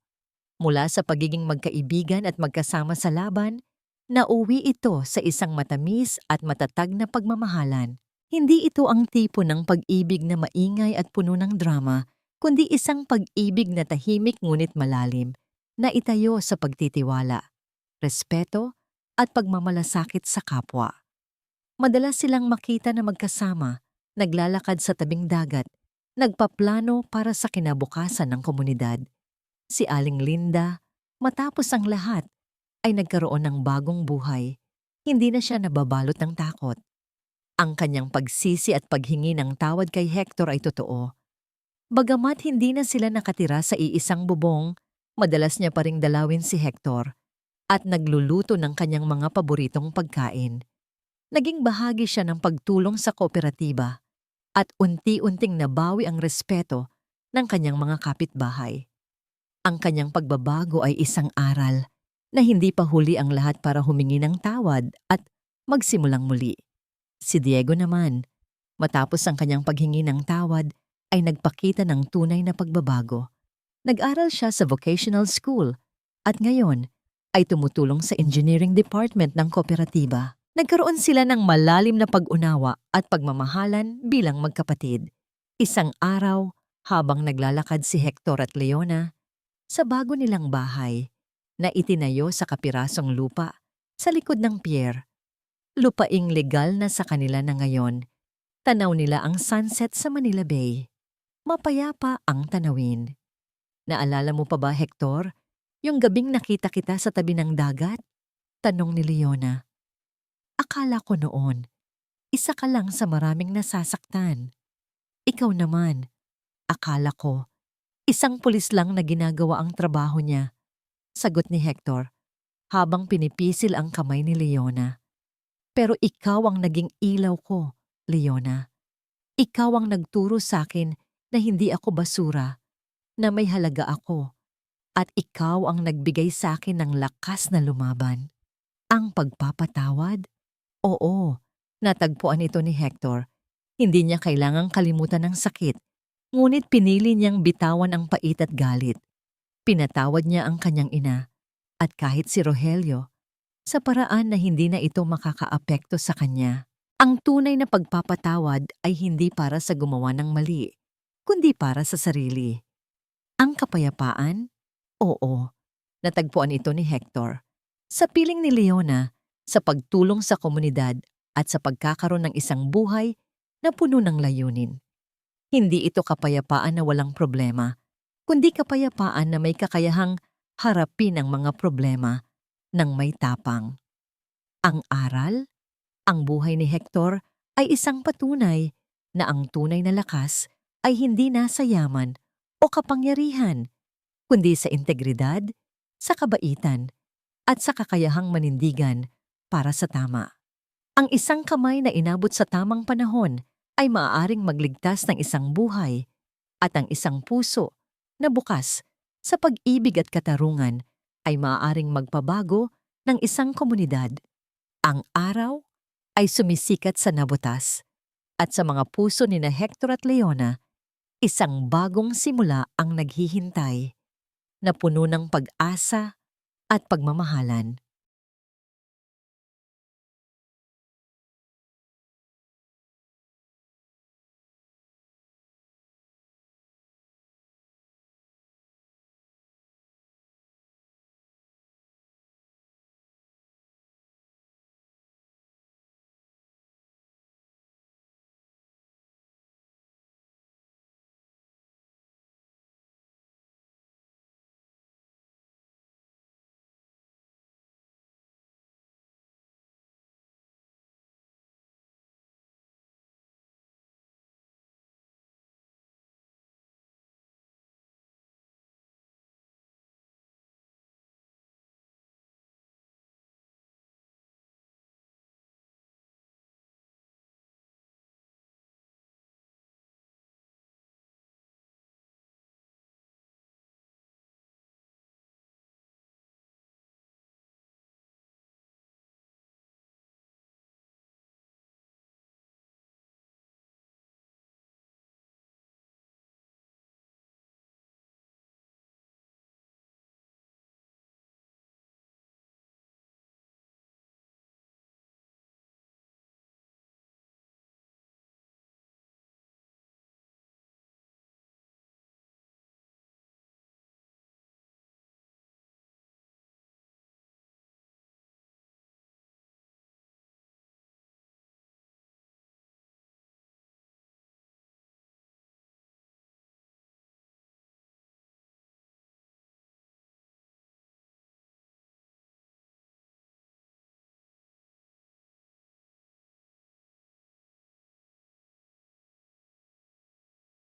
Mula sa pagiging magkaibigan at magkasama sa laban, nauwi ito sa isang matamis at matatag na pagmamahalan. Hindi ito ang tipo ng pag-ibig na maingay at puno ng drama, kundi isang pag-ibig na tahimik ngunit malalim, na itayo sa pagtitiwala, respeto, at pagmamalasakit sa kapwa. Madalas silang makita na magkasama, naglalakad sa tabing dagat, nagpaplano para sa kinabukasan ng komunidad. Si Aling Linda, matapos ang lahat, ay nagkaroon ng bagong buhay. Hindi na siya nababalot ng takot. Ang kanyang pagsisi at paghingi ng tawad kay Hector ay totoo. Bagamat hindi na sila nakatira sa iisang bubong, madalas niya pa ring dalawin si Hector at nagluluto ng kanyang mga paboritong pagkain. Naging bahagi siya ng pagtulong sa kooperatiba at unti-unting nabawi ang respeto ng kanyang mga kapitbahay. Ang kanyang pagbabago ay isang aral na hindi pa huli ang lahat para humingi ng tawad at magsimulang muli. Si Diego naman, matapos ang kanyang paghingi ng tawad, ay nagpakita ng tunay na pagbabago. Nag-aral siya sa vocational school at ngayon ay tumutulong sa engineering department ng kooperatiba. Nagkaroon sila ng malalim na pag-unawa at pagmamahalan bilang magkapatid. Isang araw, habang naglalakad si Hector at Leona sa bago nilang bahay na itinayo sa kapirasong lupa sa likod ng pier, lupaing legal na sa kanila na ngayon, tanaw nila ang sunset sa Manila Bay. Mapayapa ang tanawin. Naalala mo pa ba, Hector, yung gabing nakita kita sa tabi ng dagat? Tanong ni Leona. Akala ko noon, isa ka lang sa maraming nasasaktan. Ikaw naman, akala ko, isang pulis lang na ginagawa ang trabaho niya. Sagot ni Hector, habang pinipisil ang kamay ni Leona. Pero ikaw ang naging ilaw ko, Leona. Ikaw ang nagturo sa akin na hindi ako basura, na may halaga ako. At ikaw ang nagbigay sa akin ng lakas na lumaban. Ang pagpapatawad? Oo, natagpuan ito ni Hector. Hindi niya kailangang kalimutan ng sakit, ngunit pinili niyang bitawan ang pait at galit. Pinatawad niya ang kanyang ina, at kahit si Rogelio, sa paraan na hindi na ito makakaapekto sa kanya. Ang tunay na pagpapatawad ay hindi para sa gumawa ng mali, kundi para sa sarili. Ang kapayapaan? Oo, natagpuan ito ni Hector. Sa piling ni Leona, sa pagtulong sa komunidad at sa pagkakaroon ng isang buhay na puno ng layunin. Hindi ito kapayapaan na walang problema, kundi kapayapaan na may kakayahang harapin ang mga problema ng may tapang. Ang aral? Ang buhay ni Hector ay isang patunay na ang tunay na lakas ay hindi nasa yaman o kapangyarihan, kundi sa integridad, sa kabaitan, at sa kakayahang manindigan para sa tama. Ang isang kamay na inabot sa tamang panahon ay maaaring magligtas ng isang buhay, at ang isang puso na bukas sa pag-ibig at katarungan ay maaaring magpabago ng isang komunidad. Ang araw ay sumisikat sa nabutas, at sa mga puso ni na Hector at Leona, isang bagong simula ang naghihintay na puno ng pag-asa at pagmamahalan.